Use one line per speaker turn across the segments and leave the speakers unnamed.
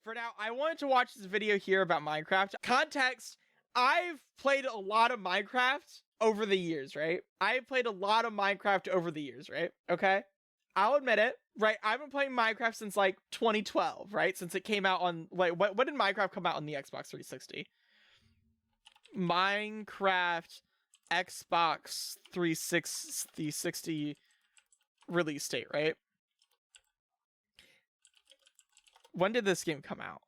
For now, I wanted to watch this video here about Minecraft. Context, I've played a lot of Minecraft over the years, right? I've played a lot of Minecraft over the years, right? Okay? I'll admit it, right? I've been playing Minecraft since like 2012, right? Since it came out on, like, when did Minecraft come out on the Xbox 360? Minecraft Xbox 360 release date, right? When did this game come out?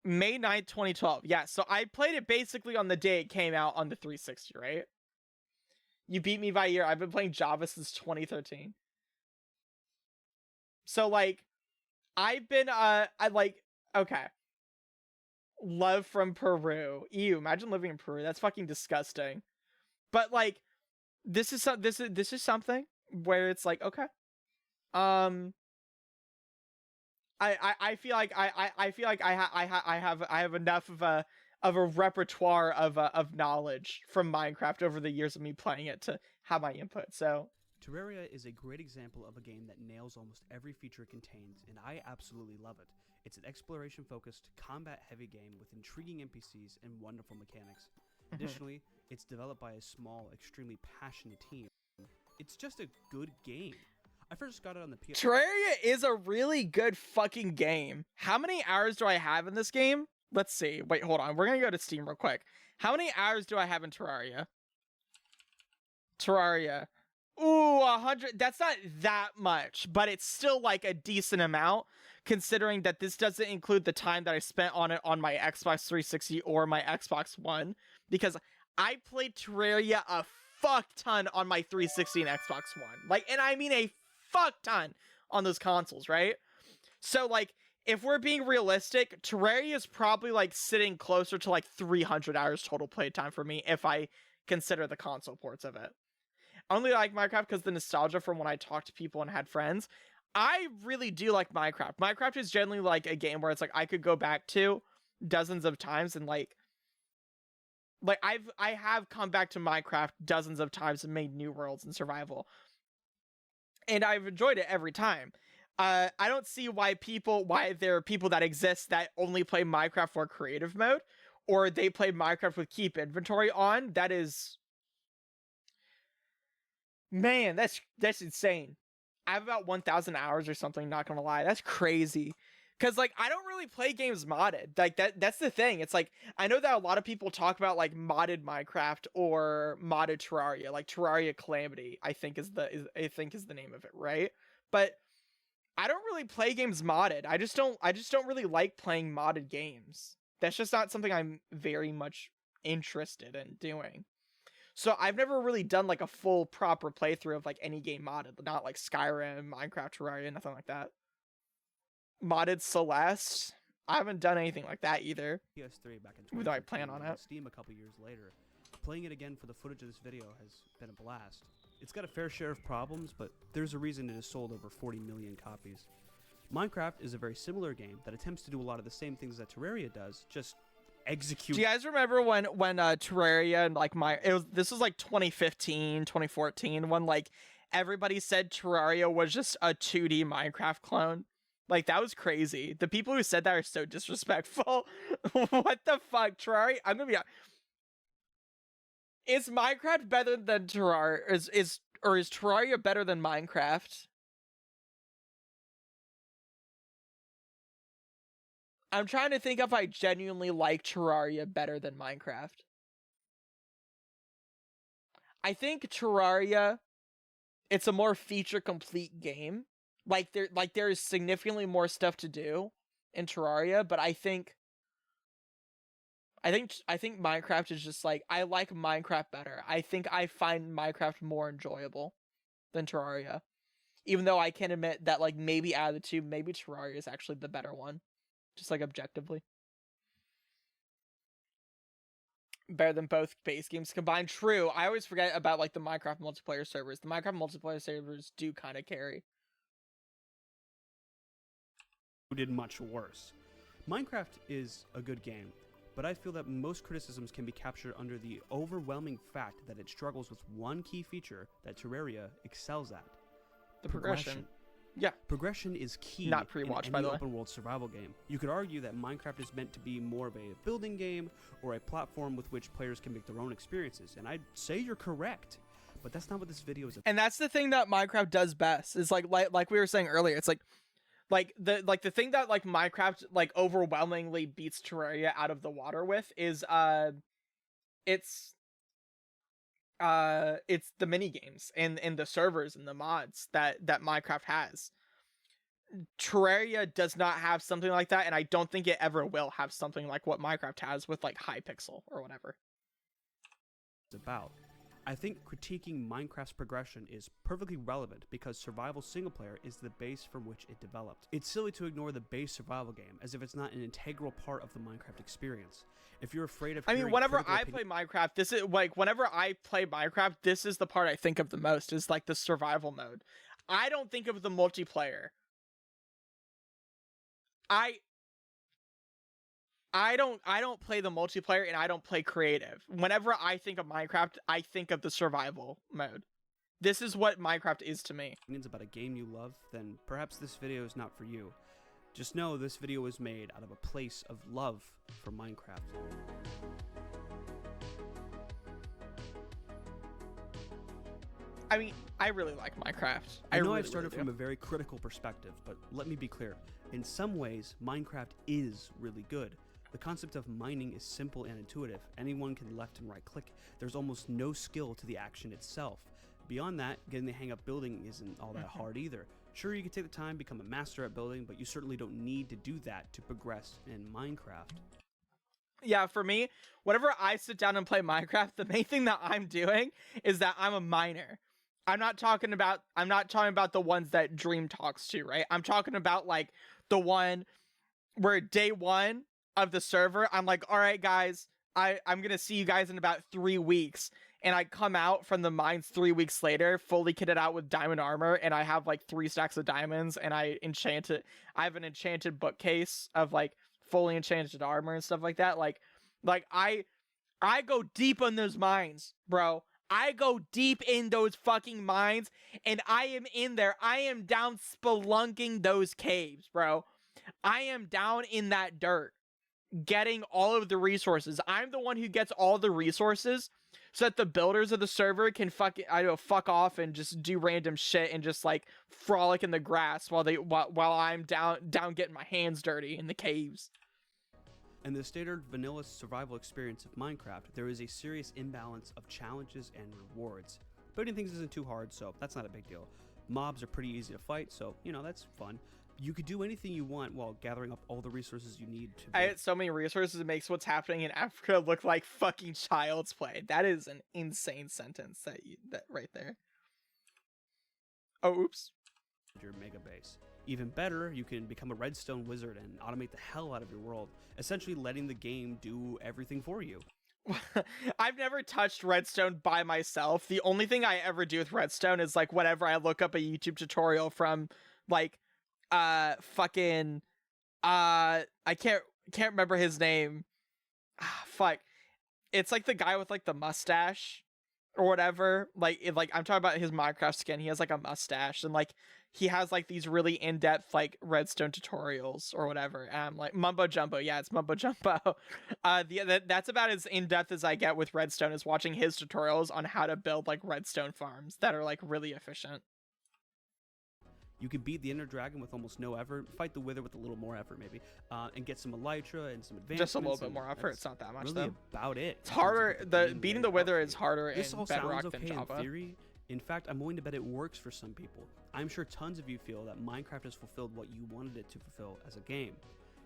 May 9th, 2012. Yeah, so I played it basically on the day it came out on the 360, right? You beat me by a year. I've been playing Java since 2013. So, like, I've been, okay. Love from Peru. Ew, imagine living in Peru. That's fucking disgusting. But, like, this is something where it's like, okay. I feel like I have enough of a repertoire of knowledge from Minecraft over the years of me playing it to have my input. So
Terraria is a great example of a game that nails almost every feature it contains, and I absolutely love it. It's an exploration-focused, combat-heavy game with intriguing NPCs and wonderful mechanics. Additionally, it's developed by a small, extremely passionate team. It's just a good game. I first got it on the PS.
Terraria is a really good fucking game. How many hours do I have in this game? Let's see. Wait, hold on. We're gonna go to Steam real quick. How many hours do I have in Terraria? Terraria. Ooh, 100. That's not that much, but it's still like a decent amount, considering that this doesn't include the time that I spent on it on my Xbox 360 or my Xbox One, because I played Terraria a fuck ton on my 360 and Xbox One. Like, and I mean a fuck ton on those consoles, right? So, like, if we're being realistic, Terraria is probably, like, sitting closer to, like, 300 hours total playtime for me if I consider the console ports of it. I only like Minecraft because the nostalgia from when I talked to people and had friends. I really do like Minecraft. Minecraft is generally, like, a game where it's, like, I could go back to dozens of times and, like, I have come back to Minecraft dozens of times and made new worlds and survival. And I've enjoyed it every time. I don't see why there are people that exist that only play Minecraft for creative mode, or they play Minecraft with keep inventory on. That is, man, that's insane. I have about 1,000 hours or something, not gonna lie. That's crazy. Cause like I don't really play games modded. Like that's the thing. It's like I know that a lot of people talk about like modded Minecraft or modded Terraria, like Terraria Calamity, I think is the name of it, right? But I don't really play games modded. I just don't really like playing modded games. That's just not something I'm very much interested in doing. So I've never really done like a full proper playthrough of like any game modded, not like Skyrim, Minecraft, Terraria, nothing like that. Modded Celeste. I haven't done anything like that either.
PS3 back in 2013,
though I plan on it.
Steam a couple years later. Playing it again for the footage of this video has been a blast. It's got a fair share of problems, but there's a reason it has sold over 40 million copies. Minecraft is a very similar game that attempts to do a lot of the same things that Terraria does, just execute.
Do you guys remember when Terraria and like this was like 2015, 2014 when like everybody said Terraria was just a 2D Minecraft clone? Like, that was crazy. The people who said that are so disrespectful. What the fuck, Terraria? I'm gonna be... Is Minecraft better than Terraria? Is Terraria better than Minecraft? I'm trying to think if I genuinely like Terraria better than Minecraft. I think Terraria, it's a more feature-complete game. Like there is significantly more stuff to do in Terraria, but I think Minecraft is just like, I like Minecraft better. I think I find Minecraft more enjoyable than Terraria. Even though I can admit that like maybe out of the two, maybe Terraria is actually the better one. Just like objectively. Better than both base games combined. True. I always forget about like the Minecraft multiplayer servers. The Minecraft multiplayer servers do kind of carry.
Did much worse. Minecraft is a good game, but I feel that most criticisms can be captured under the overwhelming fact that it struggles with one key feature that Terraria excels at:
the progression. Yeah.
Progression is key
Not
in
pre-watch,
any
by the way.
open world survival game. You could argue that Minecraft is meant to be more of a building game or a platform with which players can make their own experiences, and I'd say you're correct. But that's not what this video is about.
And that's the thing that Minecraft does best. Is like we were saying earlier, it's like the thing that like Minecraft like overwhelmingly beats Terraria out of the water with is it's the mini games and the servers and the mods that Minecraft has. Terraria does not have something like that, and I don't think it ever will have something like what Minecraft has with like Hypixel or whatever.
About. I think critiquing Minecraft's progression is perfectly relevant because survival single player is the base from which it developed. It's silly to ignore the base survival game as if it's not an integral part of the Minecraft experience. If you're afraid of
whenever I play Minecraft, this is like whenever I play Minecraft, this is the part I think of the most is like the survival mode. I don't think of the multiplayer. I don't play the multiplayer and I don't play creative. Whenever I think of Minecraft, I think of the survival mode. This is what Minecraft is to me.
Opinions about a game you love, then perhaps this video is not for you. Just know this video was made out of a place of love for Minecraft.
I mean, I really like Minecraft.
I know
really,
I've started
really
from a very critical perspective, but let me be clear. In some ways, Minecraft is really good. The concept of mining is simple and intuitive. Anyone can left and right click. There's almost no skill to the action itself. Beyond that, getting the hang of building isn't all that hard either. Sure, you can take the time, become a master at building, but you certainly don't need to do that to progress in Minecraft.
Yeah, for me, whenever I sit down and play Minecraft, the main thing that I'm doing is that I'm a miner. I'm not talking about the ones that Dream talks to, right? I'm talking about like the one where day one of the server, I'm like, all right, guys, I'm gonna see you guys in about 3 weeks. And I come out from the mines 3 weeks later, fully kitted out with diamond armor, and I have like 3 stacks of diamonds, and I have an enchanted bookcase of like fully enchanted armor and stuff like that. Like I go deep on those mines, bro. I go deep in those fucking mines, and I am in there. I am down spelunking those caves, bro. I am down in that dirt, getting all of the resources. I'm the one who gets all the resources so that the builders of the server can fuck off and just do random shit and just like frolic in the grass while I'm down getting my hands dirty in the caves.
In the standard vanilla survival experience of Minecraft, there is a serious imbalance of challenges and rewards. Building things isn't too hard, so that's not a big deal. Mobs are pretty easy to fight, so, you know, that's fun. You could do anything you want while gathering up all the resources you need to build.
I get so many resources, it makes what's happening in Africa look like fucking child's play. That is an insane sentence that right there. Oh, oops.
Your mega base. Even better, you can become a redstone wizard and automate the hell out of your world, essentially letting the game do everything for you.
I've never touched redstone by myself. The only thing I ever do with redstone is like whenever I look up a YouTube tutorial from like I can't remember his name. Fuck. It's like the guy with like the mustache or whatever. Like I'm talking about his Minecraft skin. He has like a mustache and like he has like these really in-depth like redstone tutorials or whatever. Like Mumbo Jumbo. Yeah, it's Mumbo Jumbo. That's about as in-depth as I get with redstone, is watching his tutorials on how to build like redstone farms that are like really efficient.
You can beat the Ender Dragon with almost no effort, fight the Wither with a little more effort maybe, and get some Elytra and some advancements.
Just a little bit more effort. It's not that much
really
though.
About it.
It's harder. Beating the Wither is harder in
This all
Bedrock
sounds
than
okay
Java.
in theory. In fact, I'm willing to bet it works for some people. I'm sure tons of you feel that Minecraft has fulfilled what you wanted it to fulfill as a game.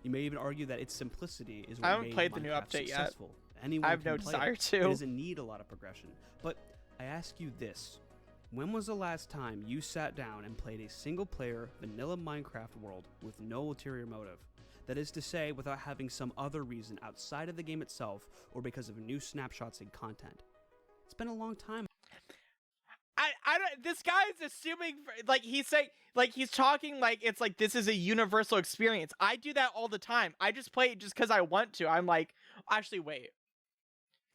You may even argue that its simplicity is what
I haven't
made
played the new
Minecraft
update
successful.
yet.
Anyone
I have
can
no
play
desire
it.
to.
It doesn't need a lot of progression. But I ask you this. When was the last time you sat down and played a single-player vanilla Minecraft world with no ulterior motive? That is to say, without having some other reason outside of the game itself or because of new snapshots and content. It's been a long time.
I don't. This guy's assuming like he's saying like he's talking like it's like this is a universal experience. I do that all the time. I just play it just because I want to. I'm like, actually wait.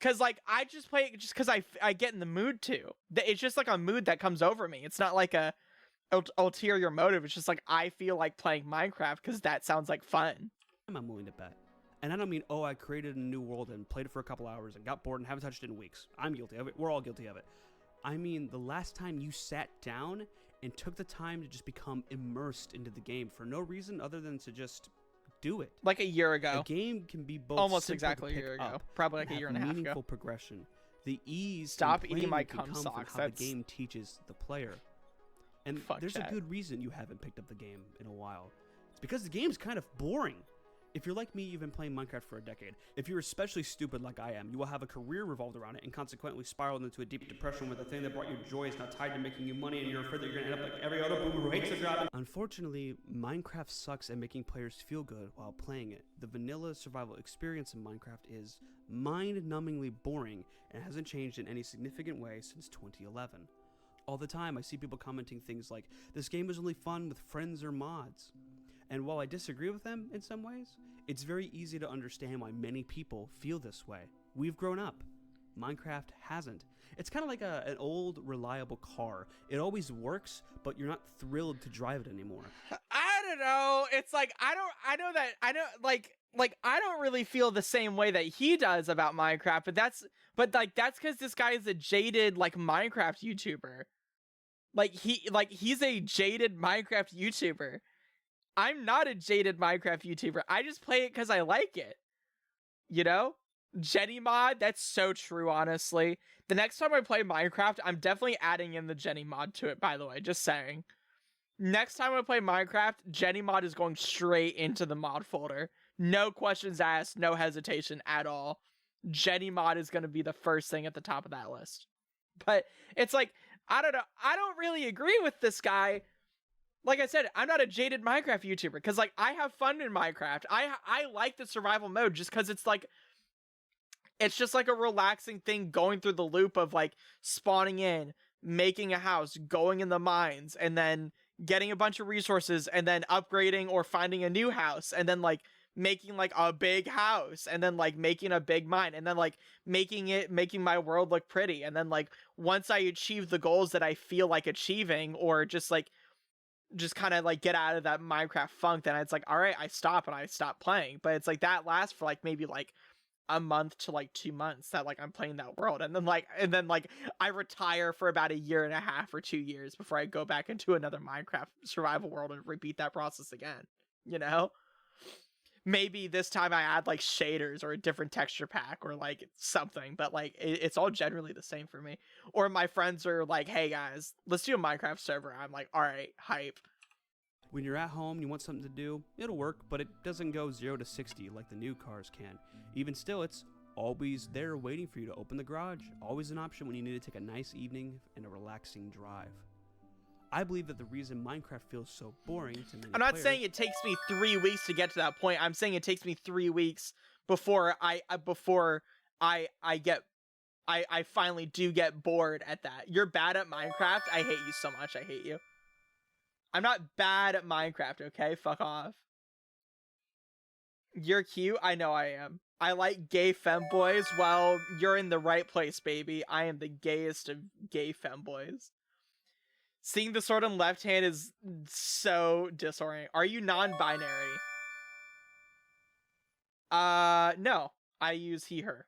Cause like I just play it just because I get in the mood to. It's just like a mood that comes over me. It's not like a ulterior motive. It's just like I feel like playing Minecraft because that sounds like fun.
I'm willing to bet. And I don't mean, oh, I created a new world and played it for a couple hours and got bored and haven't touched it in weeks. I'm guilty of it. We're all guilty of it. I mean, the last time you sat down and took the time to just become immersed into the game for no reason other than to just do it.
Like a year ago.
A game can be both
almost
simple
exactly
to
a year
pick
ago.
up
Probably like a year and a half
meaningful
ago.
progression. The ease
Stop
in
eating my
playing
cum
can come
socks.
from how
That's
the game teaches the player. And
Fuck
there's
that.
a good reason you haven't picked up the game in a while. It's because the game's kind of boring. If you're like me, you've been playing Minecraft for a decade. If you're especially stupid like I am, you will have a career revolved around it and consequently spiraled into a deep depression where the thing that brought you joy is now tied to making you money and you're afraid that you're going to end up like every other boomer who hates their job. Unfortunately, Minecraft sucks at making players feel good while playing it. The vanilla survival experience in Minecraft is mind-numbingly boring and hasn't changed in any significant way since 2011. All the time, I see people commenting things like, this game is only fun with friends or mods. And while I disagree with them in some ways, it's very easy to understand why many people feel this way. We've grown up. Minecraft hasn't. It's kind of like an old, reliable car. It always works, but you're not thrilled to drive it anymore.
I don't know. It's like I don't really feel the same way that he does about Minecraft, but that's because this guy is a jaded like Minecraft YouTuber. He's a jaded Minecraft YouTuber. I'm not a jaded Minecraft YouTuber. I just play it because I like it. You know? Jenny mod, that's so true, honestly. The next time I play Minecraft, I'm definitely adding in the Jenny mod to it, by the way. Just saying. Next time I play Minecraft, Jenny mod is going straight into the mod folder. No questions asked, no hesitation at all. Jenny mod is going to be the first thing at the top of that list. But it's like, I don't know. I don't really agree with this guy. Like I said, I'm not a jaded Minecraft YouTuber because like I have fun in Minecraft. I like the survival mode just because it's like it's just like a relaxing thing going through the loop of like spawning in, making a house, going in the mines, and then getting a bunch of resources and then upgrading or finding a new house and then like making like a big house and then like making a big mine and then like making my world look pretty. And then like once I achieve the goals that I feel like achieving or just kind of like get out of that Minecraft funk, then it's like, all right, I stop playing. But it's like that lasts for like maybe like a month to like 2 months that like I'm playing that world. And then like I retire for about a year and a half or 2 years before I go back into another Minecraft survival world and repeat that process again, you know? Maybe this time I add like shaders or a different texture pack or like something, but like it's all generally the same for me. Or my friends are like, hey guys, let's do a Minecraft server. I'm like, all right, hype.
When you're at home and you want something to do, it'll work, but it doesn't go 0 to 60 like the new cars can. Even still, it's always there waiting for you to open the garage. Always an option when you need to take a nice evening and a relaxing drive. I believe that the reason Minecraft feels so boring to many
I'm not
players,
saying it takes me 3 weeks to get to that point. I'm saying it takes me 3 weeks before I finally do get bored at that. You're bad at Minecraft. I hate you so much. I hate you. I'm not bad at Minecraft, okay? Fuck off. You're cute. I know I am. I like gay femboys. Well, you're in the right place, baby. I am the gayest of gay femboys. Seeing the sword on left hand is so disorienting. Are you non-binary? No. I use he, her.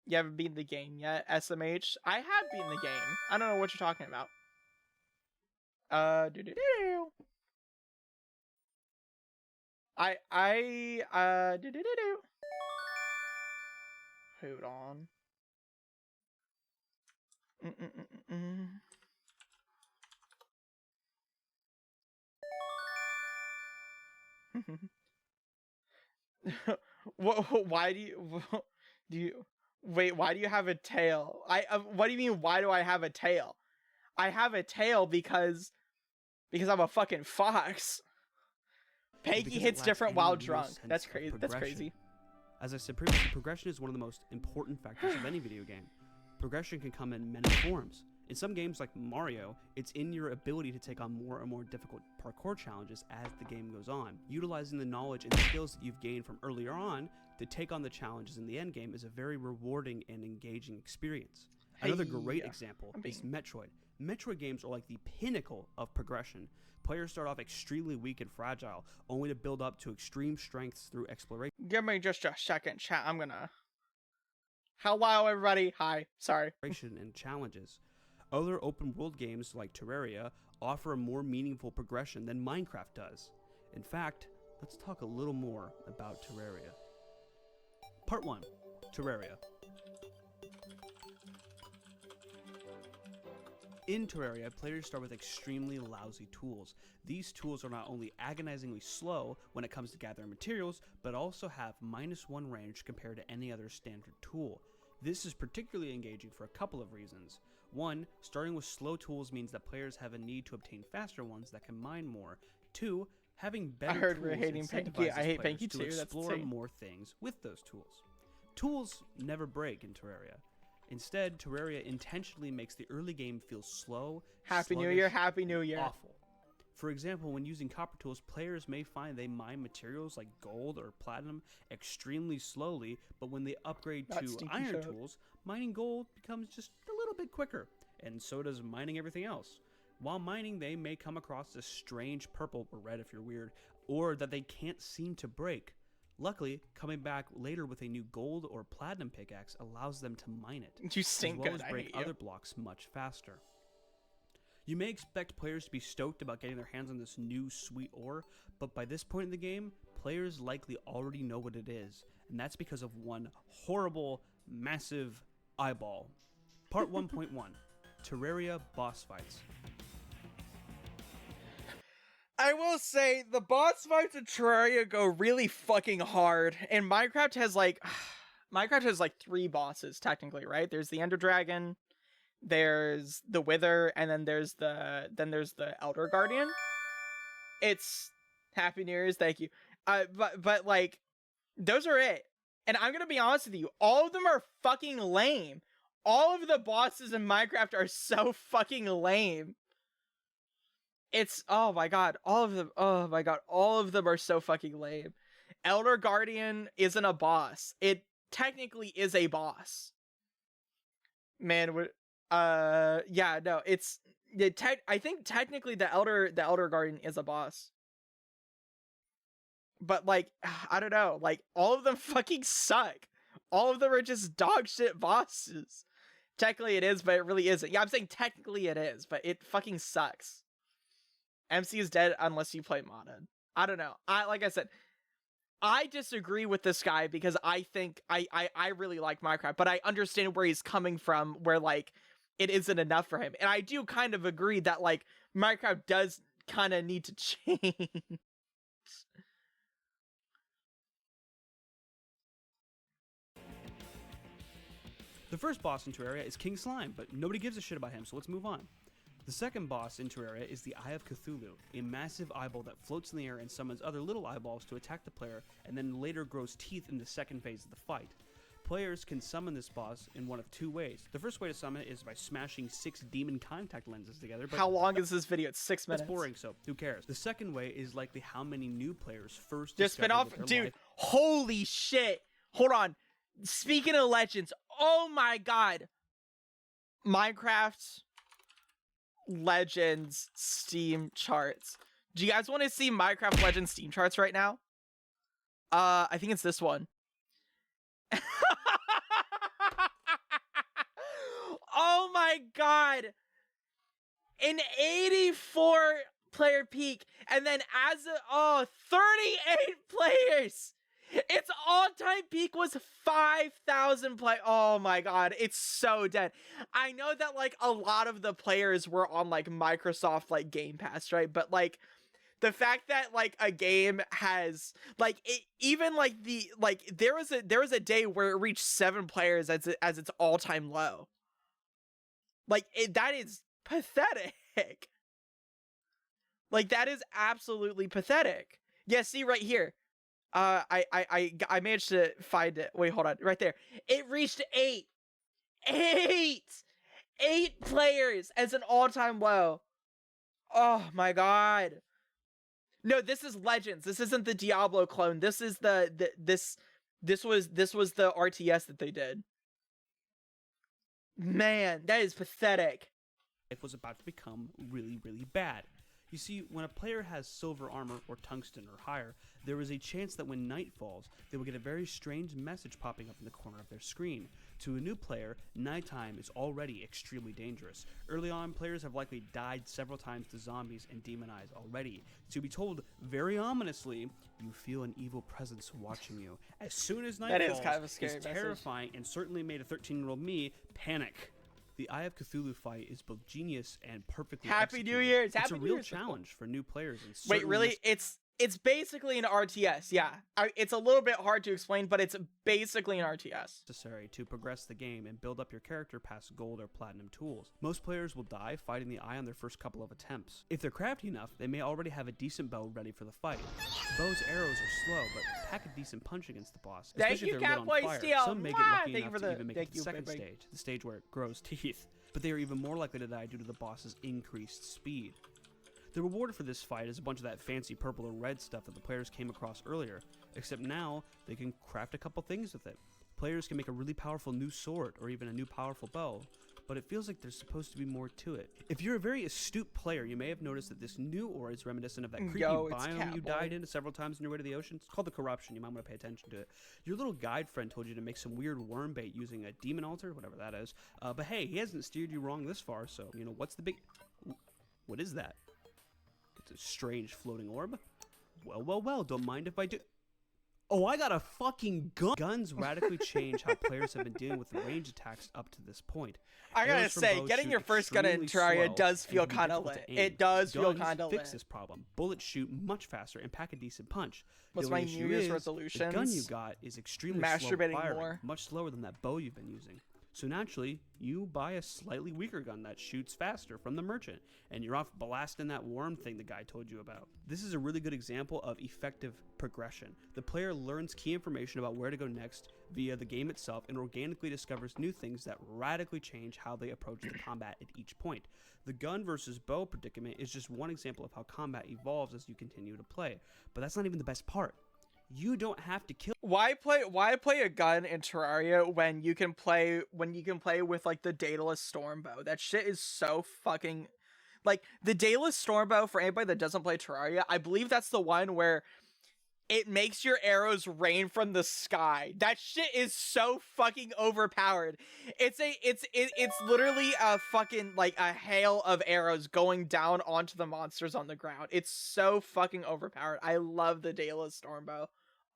You haven't beaten the game yet, SMH? I have beaten the game. I don't know what you're talking about. Do-do-do-do. Do-do-do-do. Hold on. Why do you wait? Why do you have a tail? What do you mean? Why do I have a tail? I have a tail because I'm a fucking fox. Panky hits different while drunk. That's crazy. That's crazy.
As I said previously, progression is one of the most important factors of any video game. Progression can come in many forms. In some games like Mario, it's in your ability to take on more and more difficult parkour challenges as the game goes on. Utilizing the knowledge and skills that you've gained from earlier on to take on the challenges in the end game is a very rewarding and engaging experience. Another great example is Metroid. Metroid games are like the pinnacle of progression. Players start off extremely weak and fragile, only to build up to extreme strengths through exploration
Give me just a second, chat. I'm gonna. Hello, everybody. Hi. Sorry.
and challenges. Other open world games like Terraria offer a more meaningful progression than Minecraft does. In fact, let's talk a little more about Terraria. Part 1. Terraria. In Terraria, players start with extremely lousy tools. These tools are not only agonizingly slow when it comes to gathering materials, but also have -1 range compared to any other standard tool. This is particularly engaging for a couple of reasons. One, starting with slow tools means that players have a need to obtain faster ones that can mine more. Two, having better
I heard
tools
we're hating Panky. I
incentivizes
hate
players
Panky
to
too. That's
explore
insane.
more things with those tools. Tools never break in Terraria. Instead, Terraria intentionally makes the early game feel slow,
Happy New
sluggish,
Year. Happy New
and
Year.
awful. For example, when using copper tools, players may find they mine materials like gold or platinum extremely slowly, but when they upgrade
Not
to
stinky
iron
shit.
tools, mining gold becomes just a little bit quicker, and so does mining everything else. While mining, they may come across this strange purple or red if you're weird, or that they can't seem to break. Luckily, coming back later with a new gold or platinum pickaxe allows them to mine it,
You
as
stink
well
good.
as
I
break
hate you.
other blocks much faster. You may expect players to be stoked about getting their hands on this new sweet ore, but by this point in the game, players likely already know what it is, and that's because of one horrible, massive eyeball. Part 1.1 Terraria Boss Fights.
I will say the boss fights in Terraria go really fucking hard, and Minecraft has like 3 bosses technically, right? There's the Ender Dragon, there's the Wither, and then there's the Elder Guardian. It's Happy New Year's, thank you. But like those are it. And I'm gonna be honest with you, all of them are fucking lame. All of the bosses in Minecraft are so fucking lame. It's oh my god, all of them are so fucking lame. Elder Guardian isn't a boss. It technically is a boss. Man, yeah, no, I think technically the Elder Guardian is a boss. But like, I don't know, like all of them fucking suck. All of them are just dog shit bosses. Technically it is, but it really isn't. Yeah, I'm saying technically it is, but it fucking sucks. MC is dead unless you play modded. I don't know. Like I said, I disagree with this guy because I think I really like Minecraft, but I understand where he's coming from, where like it isn't enough for him. And I do kind of agree that like Minecraft does kind of need to change.
The first boss in Terraria is King Slime, but nobody gives a shit about him, so let's move on. The second boss in Terraria is the Eye of Cthulhu, a massive eyeball that floats in the air and summons other little eyeballs to attack the player, and then later grows teeth in the second phase of the fight. Players can summon this boss in one of 2 ways. The first way to summon it is by smashing 6 demon contact lenses together, but
How long is this video? It's 6 minutes.
that's boring, so who cares? The second way is likely how many new players first
Just spin
discover
off,
with their
dude.
life.
Holy shit! Hold on. Speaking of legends, oh my god, Minecraft Legends Steam charts. Do you guys want to see Minecraft Legends Steam charts right now? I think it's this one. Oh my god, an 84 player peak, and then as 38 players. Its all-time peak was 5,000 play. Oh my god, it's so dead. I know that like a lot of the players were on like Microsoft like Game Pass, right? But like the fact that like a game has like it, even like the like there was a day where it reached 7 players as its all-time low. Like that is pathetic. Like that is absolutely pathetic. Yeah, see right here. I managed to find it. Wait, hold on. Right there. It reached 8 players as an all-time low. Oh my god. No, this is Legends. This isn't the Diablo clone. This is this was the RTS that they did. Man, that is pathetic.
life was about to become really, really bad. You see, when a player has silver armor or tungsten or higher, there is a chance that when night falls, they will get a very strange message popping up in the corner of their screen. To a new player, nighttime is already extremely dangerous. Early on, players have likely died several times to zombies and demon eyes already. To be told very ominously, you feel an evil presence watching you. As soon as night falls,
kind of a scary
it's
message.
terrifying and certainly made a 13-year-old me panic. The Eye of Cthulhu fight is both genius and perfectly
Happy
executed.
New Year's!
It's
Happy
a
New
real
Year's.
challenge for new players. And
Wait, really? It's basically an RTS. Yeah, it's a little bit hard to explain, but it's basically an RTS.
Necessary to progress the game and build up your character past gold or platinum tools. Most players will die fighting the Eye on their first couple of attempts. If they're crafty enough, they may already have a decent bow ready for the fight. The bow's arrows are slow, but pack a decent punch against the boss, especially if they're lit on fire.
Steel.
Some may get lucky enough to even make it to the second
big.
stage, the stage where it grows teeth. But they are even more likely to die due to the boss's increased speed. The reward for this fight is a bunch of that fancy purple or red stuff that the players came across earlier, except now they can craft a couple things with it. Players can make a really powerful new sword or even a new powerful bow, but it feels like there's supposed to be more to it. If you're a very astute player, you may have noticed that this new aura is reminiscent of that creepy biome you died in several times on your way to the ocean. It's called the Corruption. You might want to pay attention to it. Your little guide friend told you to make some weird worm bait using a demon altar, whatever that is. But hey, he hasn't steered you wrong this far, so, you know, what's the big... What is that? It's a strange floating orb. Well, don't mind if I do... Oh, I got a fucking gun! Guns radically change how players have been dealing with the range attacks up to this point.
I gotta say, getting your first gun in Terraria does feel kind of lit. It does feel kind of lit.
Fix this problem. Bullets shoot much faster and pack a decent punch.
What's my New Year's resolution?
The gun you got is extremely slow firing, much slower than that bow you've been using. So naturally, you buy a slightly weaker gun that shoots faster from the merchant, and you're off blasting that worm thing the guy told you about. This is a really good example of effective progression. The player learns key information about where to go next via the game itself and organically discovers new things that radically change how they approach the combat at each point. The gun versus bow predicament is just one example of how combat evolves as you continue to play, but that's not even the best part. You don't have to kill.
Why play a gun in Terraria when you can play with like the Daedalus Stormbow? That shit is so fucking like the Daedalus Stormbow. For anybody that doesn't play Terraria, I believe that's the one where it makes your arrows rain from the sky. That shit is so fucking overpowered. It's literally a fucking like a hail of arrows going down onto the monsters on the ground. It's so fucking overpowered. I love the Daedalus Stormbow.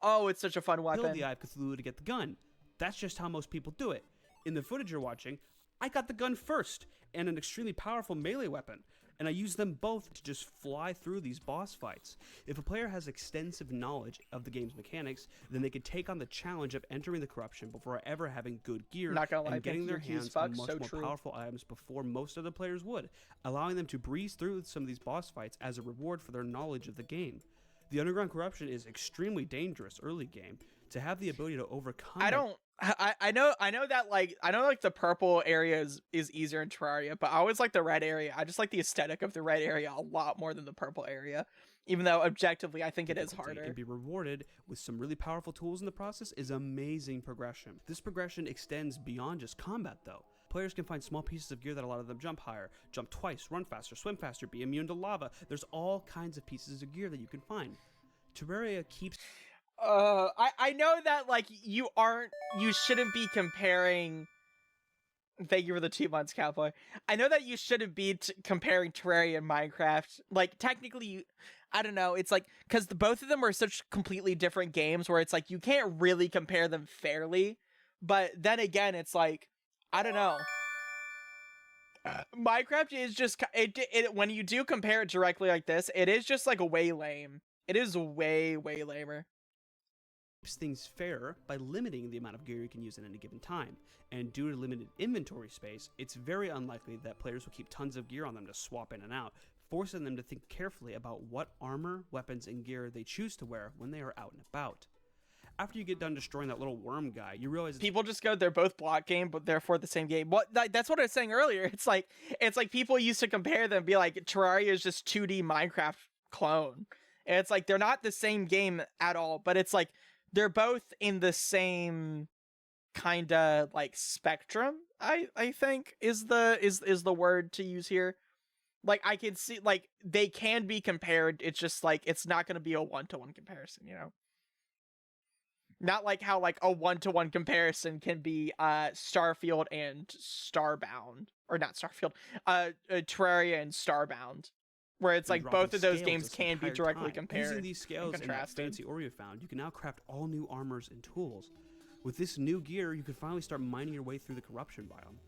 Oh, it's such a fun weapon.
Kill the Eye of Cthulhu to get the gun. That's just how most people do it. In the footage you're watching, I got the gun first, and an extremely powerful melee weapon, and I used them both to just fly through these boss fights. If a player has extensive knowledge of the game's mechanics, then they could take on the challenge of entering the corruption before ever having good gear and getting their hands on much more powerful items before most other players would, allowing them to breeze through some of these boss fights as a reward for their knowledge of the game. The underground corruption is extremely dangerous early game. To have the ability to overcome
I know that the purple area is easier in Terraria, but I always like the red area. I just like the aesthetic of the red area a lot more than the purple area, even though objectively I think it is harder.
And be rewarded with some really powerful tools in the process is amazing progression. This progression extends beyond just combat though. Players can find small pieces of gear that allow them jump higher, jump twice, run faster, swim faster, be immune to lava. There's all kinds of pieces of gear that you can find. Terraria keeps...
I know that, like, you shouldn't be comparing... Thank you for the 2 months, Cowboy. I know that you shouldn't be comparing Terraria and Minecraft. Like, technically, I don't know, it's like, because both of them are such completely different games where it's like, you can't really compare them fairly. But then again, it's like, I don't know. Minecraft is just when you do compare it directly like this, it is just like way lame. It is way lamer.
Keeps things fair by limiting the amount of gear you can use at any given time. And due to limited inventory space, it's very unlikely that players will keep tons of gear on them to swap in and out, forcing them to think carefully about what armor, weapons, and gear they choose to wear when they are out and about. After you get done destroying that little worm guy, you realize
people just go, they're both block game, but therefore the same game. What? That's what I was saying earlier. It's like people used to compare them, be like, Terraria is just 2D Minecraft clone. And it's like they're not the same game at all, but it's like they're both in the same kind of like spectrum, I think is the word to use here. Like, I can see, like, they can be compared. It's just like it's not going to be a 1-to-1 comparison, you know. Not like how like a 1-to-1 comparison can be Starfield and Starbound, or not Starfield, Terraria and Starbound, where it's like both of those games can be directly compared.
Using these scales and that fancy ore you found, you can now craft all new armors and tools. With this new gear, you can finally start mining your way through the corruption biome.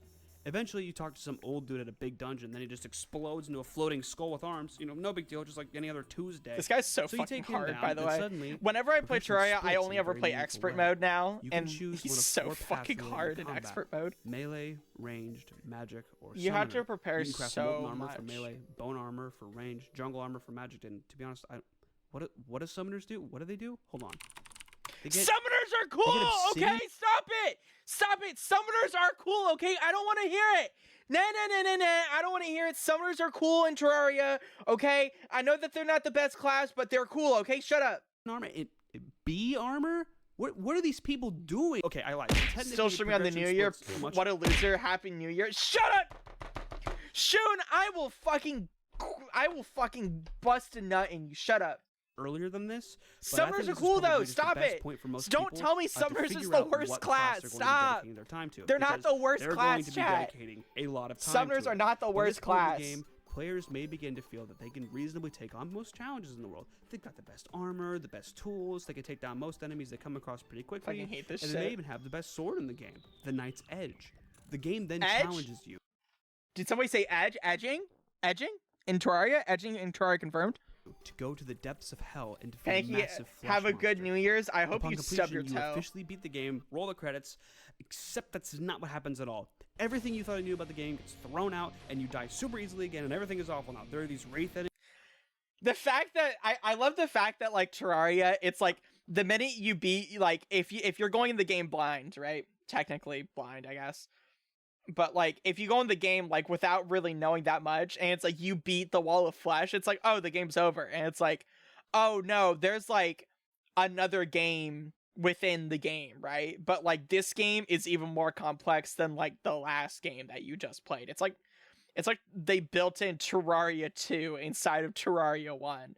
Eventually, you talk to some old dude at a big dungeon, then he just explodes into a floating skull with arms. You know, no big deal, just like any other Tuesday.
This guy's so fucking hard, by the way. Whenever I play Terraria, I only ever play expert mode now, and he's so fucking hard in expert mode.
Melee, ranged, magic, or summoner.
You have to prepare so
armor
much.
For melee, bone armor for range, jungle armor for magic, and to be honest, what do summoners do? What do they do? Hold on.
Summoners are cool, okay? Stop it! Stop it! Summoners are cool, okay? I don't want to hear it! Nah. I don't want to hear it. Summoners are cool in Terraria, okay? I know that they're not the best class, but they're cool, okay? Shut up.
Armor? B armor? What are these people doing? Okay, I lied.
Still streaming on the New Year? What a loser. Happy New Year. Shut up! Shun, I will fucking bust a nut in you. Shut up.
Earlier than this.
Summoners are cool though. Stop it. Don't tell me Summoners is the worst class. Stop. They're not the worst class, chat.
A lot of time
Summoners are not the worst class.
Players may begin to feel that they can reasonably take on most challenges in the world. They've got the best armor, the best tools. They can take down most enemies they come across pretty quickly.
I hate this
and
shit.
They may even have the best sword in the game, the Knight's Edge. The game then challenges you.
Did somebody say edge? Edging in Terraria? Edging in Terraria confirmed.
To go to the depths of hell and defeat a massive flesh
have a good
monster.
New Year's. I hope you stub your
you
toe.
Officially beat the game, roll the credits, except that's not what happens at all. Everything you thought you knew about the game gets thrown out, and you die super easily again, and everything is awful now. There are these wraith enemies.
The fact that I love the fact that like Terraria, it's like the minute you beat, like if you're going in the game blind, right? Technically blind, I guess. But like if you go in the game like without really knowing that much, and it's like you beat the wall of flesh, it's like, oh, the game's over. And it's like, oh no, there's like another game within the game, right? But like this game is even more complex than like the last game that you just played. It's like they built in Terraria 2 inside of Terraria 1.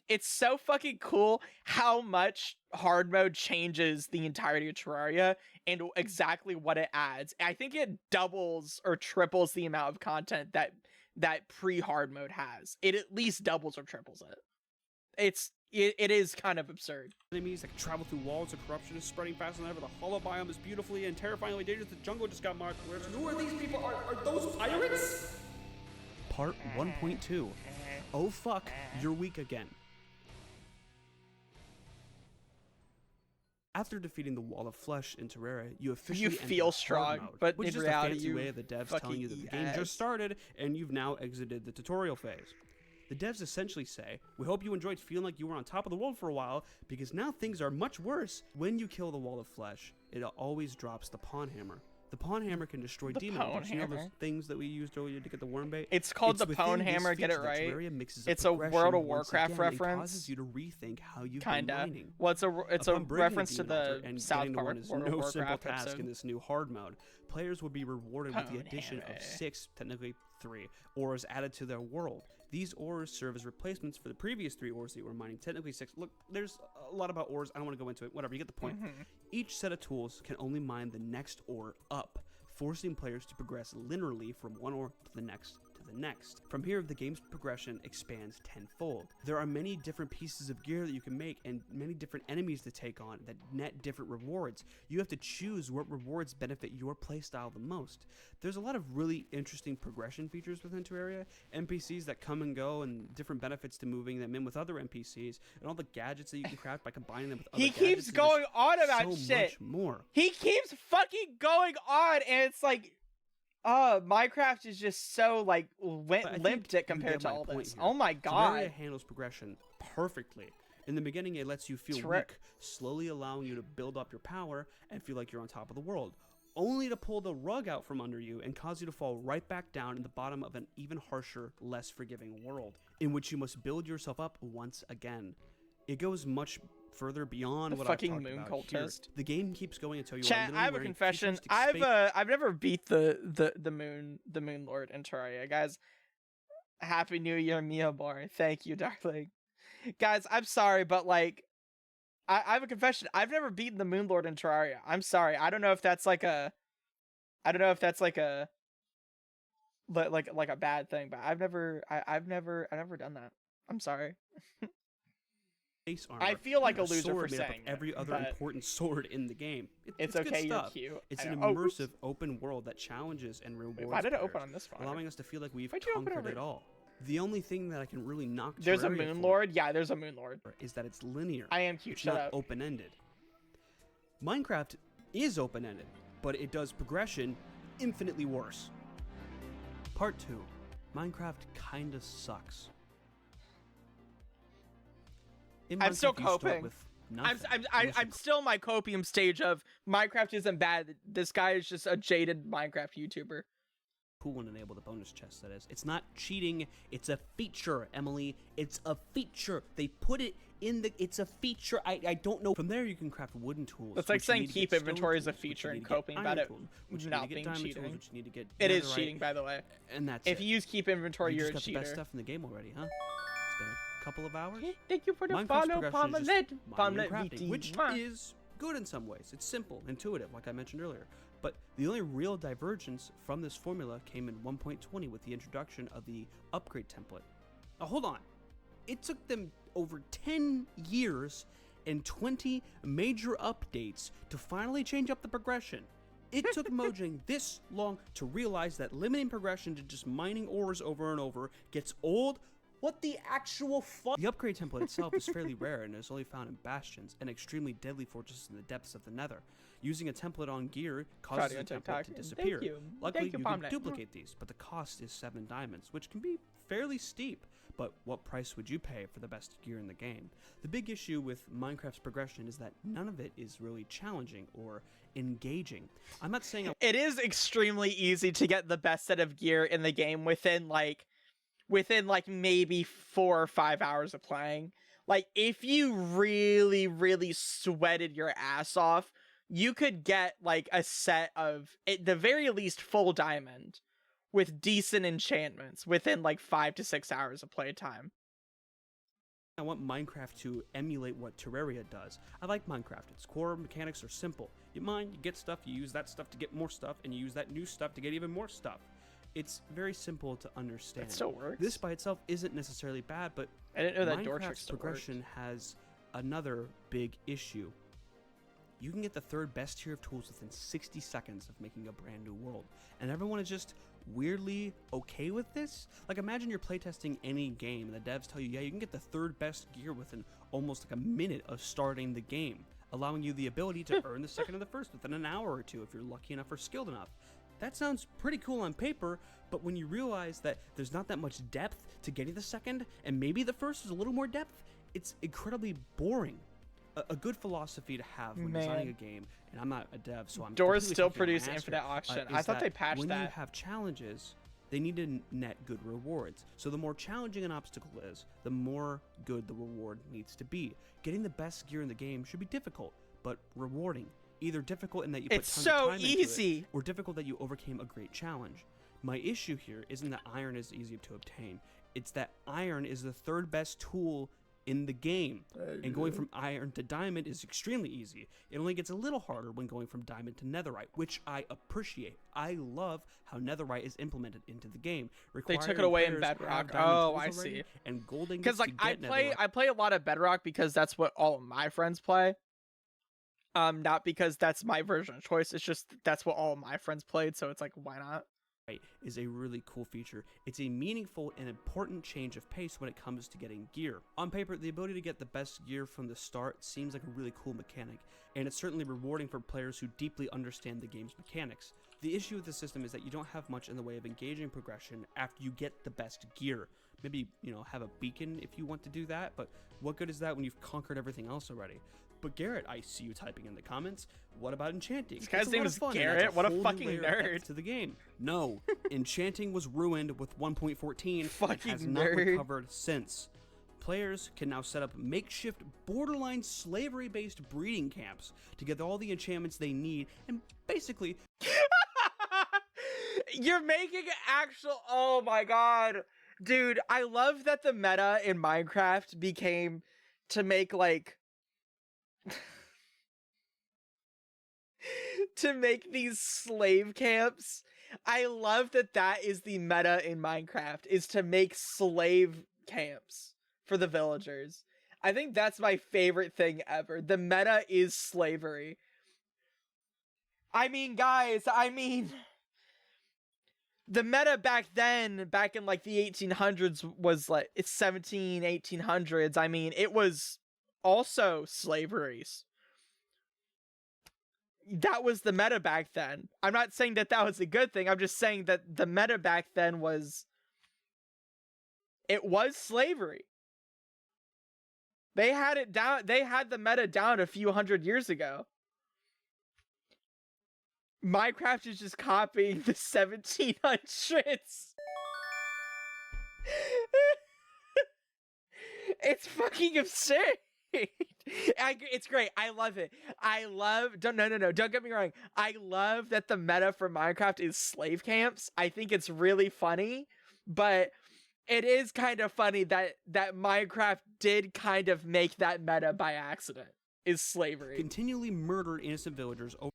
It's so fucking cool how much hard mode changes the entirety of Terraria and exactly what it adds. I think it doubles or triples the amount of content that pre-hard mode has. It at least doubles or triples it. It is kind of absurd.
Enemies that can travel through walls, the corruption is spreading faster than ever, the hollow biome is beautifully and terrifyingly dangerous, the jungle just got marked. Who are these people? Are those pirates? Part 1.2. Oh fuck, you're weak again. After defeating the wall of flesh in Terraria, you officially
feel strong,
mode,
but
which
in
is
reality,
a fancy way of the devs telling you that the game just started and you've now exited the tutorial phase. The devs essentially say, we hope you enjoyed feeling like you were on top of the world for a while, because now things are much worse. When you kill the wall of flesh, it always drops the pawn hammer. The pawn hammer can destroy demons. You know those things that we used earlier to get the worm bait?
It's called the pawn hammer, get it right? It's a World of Warcraft reference.
Causes you to rethink how you've
been
mining.
Well, it's a reference to the South Park
is
World of
no
Warcraft
simple task
episode.
in this new hard mode. Players will be rewarded with the addition of 6, technically 3, ores added to their world. These ores serve as replacements for the previous 3 ores that you were mining, technically 6. Look, there's a lot about ores. I don't want to go into it. Whatever, you get the point. Each set of tools can only mine the next ore up, forcing players to progress linearly from one ore to the next to the next. From here, the game's progression expands tenfold. There are many different pieces of gear that you can make and many different enemies to take on that net different rewards. You have to choose what rewards benefit your playstyle the most. There's a lot of really interesting progression features within Terraria, NPCs that come and go and different benefits to moving them in with other NPCs, and all the gadgets that you can craft by combining them with other gadgets.
He keeps going on about
so
shit.
Much more.
He keeps fucking going on, and it's like, Minecraft is just so like limped it compared to all this. Oh my god.
Terraria handles progression perfectly. In the beginning, it lets you feel weak, slowly allowing you to build up your power and feel like you're on top of the world, only to pull the rug out from under you and cause you to fall right back down in the bottom of an even harsher, less forgiving world, in which you must build yourself up once again. It goes much further beyond
The
what
fucking
I've talked
moon
about here.
cultist.
The game keeps going until you are
Chat,
literally
I have a
wearing
confession.
futuristic space-
I've never beat the moon lord in Terraria, guys. Happy New Year, Mia Bar. Thank you, darling. Guys, I'm sorry, but like I have a confession. I've never beaten the moon lord in Terraria. I'm sorry. I don't know if that's like a like a bad thing, but I've never done that. I'm sorry.
Face armor.
I feel like a
and
loser for
sword made up of
saying it,
every other
but
important sword in the game.
it's
good
okay. You're
stuff.
cute.
It's
I
an
know. Oh, oops.
immersive open world that challenges and rewards
Wait, why did it open
players,
on this one?
allowing us to feel like we've
Why'd you open
conquered
over
it all. The only thing that I can really knock
There's a
Terraria
moon
for
lord. Yeah, there's a moon lord.
is that it's linear.
I am cute.
It's
Shut
not
up.
open-ended. Minecraft is open-ended, but it does progression infinitely worse. Part 2. Minecraft kinda sucks. In
I'm still
Minecraft, you start
coping.
with nothing,
I'm
unless
I'm
you're
still in my copium stage of Minecraft isn't bad. This guy is just a jaded Minecraft YouTuber.
cool and enable the bonus chest, that is. It's not cheating, it's a feature, Emily. It's a feature. They put it in the... It's a feature. I don't know. From there, you can craft wooden tools.
It's like
which you
saying
need to
keep
get stone
inventory is a
tools, which
feature
you
and
need to get
coping about
iron
it
tools, which you
not
need to get
being
diamond
cheating.
tools, which you need to get
It is
netherite,
cheating, by the way.
and that's
If
it.
you use keep inventory,
You
you're a
just got the best
cheater.
stuff in the game already, huh? It's been a couple of hours.
Thank you for the
Minecraft's
follow,
progression is just mining and
Palmlet
crafting,
VT.
which
Mwah.
is good in some ways. It's simple, intuitive, like I mentioned earlier. But the only real divergence from this formula came in 1.20 with the introduction of the upgrade template. Now hold on. It took them over 10 years and 20 major updates to finally change up the progression. It took Mojang this long to realize that limiting progression to just mining ores over and over gets old. What the actual fuck? The upgrade template itself is fairly rare and is only found in bastions and extremely deadly fortresses in the depths of the nether. Using a template on gear causes the template to disappear. Luckily, you can duplicate these, but the cost is 7 diamonds, which can be fairly steep. But what price would you pay for the best gear in the game? The big issue with Minecraft's progression is that none of it is really challenging or engaging. I'm not saying
It is extremely easy to get the best set of gear in the game within like maybe 4 or 5 hours of playing. Like if you really sweated your ass off, you could get like a set of at the very least full diamond with decent enchantments within like 5 to 6 hours of playtime.
I want Minecraft to emulate what Terraria does. I like Minecraft. Its core mechanics are simple. You mine, you get stuff, you use that stuff to get more stuff, and you use that new stuff to get even more stuff. It's very simple to understand.
It still works.
This by itself isn't necessarily bad, but
I didn't know that door trick
Minecraft's
still
progression
worked.
has another big issue. You can get the third best tier of tools within 60 seconds of making a brand new world. And everyone is just weirdly okay with this? Like imagine you're playtesting any game and the devs tell you, yeah, you can get the third best gear within almost like a minute of starting the game, allowing you the ability to earn the second or the first within an hour or two if you're lucky enough or skilled enough. That sounds pretty cool on paper, but when you realize that there's not that much depth to getting the second, and maybe the first is a little more depth, it's incredibly boring. A good philosophy to have when designing a game, and I'm not a dev, so I'm
Doors
completely
still
talking out my
produce
ass
infinite
here,
oxygen.
is
I thought
that
they patched
when
that.
you have challenges, they need to net good rewards. So the more challenging an obstacle is, the more good the reward needs to be. Getting the best gear in the game should be difficult, but rewarding. Either difficult in that you put
It's
tons
so
of time into
easy.
it, or difficult that you overcame a great challenge. My issue here isn't that iron is easy to obtain. It's that iron is the third best tool in the game, and going from iron to diamond is extremely easy. It only gets a little harder when going from diamond to netherite, which I appreciate. I love how netherite is implemented into the game.
They took it
requiring
away in
players have
Bedrock.
diamond
Oh,
tools
I
already
see.
And gold ingots
Because like
to get netherite.
I play a lot of Bedrock because that's what all of my friends play. Not because that's my version of choice. It's just that's what all of my friends played. So it's like, why not?
Is a really cool feature. It's a meaningful and important change of pace when it comes to getting gear. On paper, the ability to get the best gear from the start seems like a really cool mechanic, and it's certainly rewarding for players who deeply understand the game's mechanics. The issue with the system is that you don't have much in the way of engaging progression after you get the best gear. Maybe, have a beacon if you want to do that, but what good is that when you've conquered everything else already? But Garrett, I see you typing in the comments. What about enchanting?
This guy's
It's a
name
lot of
is
fun, and
Garrett?
adds
What a
whole new
fucking
layer of depth
nerd.
to the game. No, enchanting was ruined with 1.14.
Fucking
has not
nerd.
recovered since. Players can now set up makeshift, borderline slavery-based breeding camps to get all the enchantments they need and basically...
You're making actual... Oh my god. Dude, I love that the meta in Minecraft became to make, like... to make these slave camps. I love that that is the meta in Minecraft, is to make slave camps for the villagers. I think that's my favorite thing ever. The meta is slavery. I mean, guys, the meta back then, back in like the 1800s, was like, it's 1800s. I mean, it was also slaveries. That was the meta back then. I'm not saying that that was a good thing. I'm just saying that the meta back then was... It was slavery. They had it down. They had the meta down a few hundred years ago. Minecraft is just copying the 1700s. It's fucking absurd. It's great. I love it. No, don't get me wrong. I love that the meta for Minecraft is slave camps. I think it's really funny, but it is kind of funny that Minecraft did kind of make that meta by accident, is slavery.
Continually murder innocent villagers over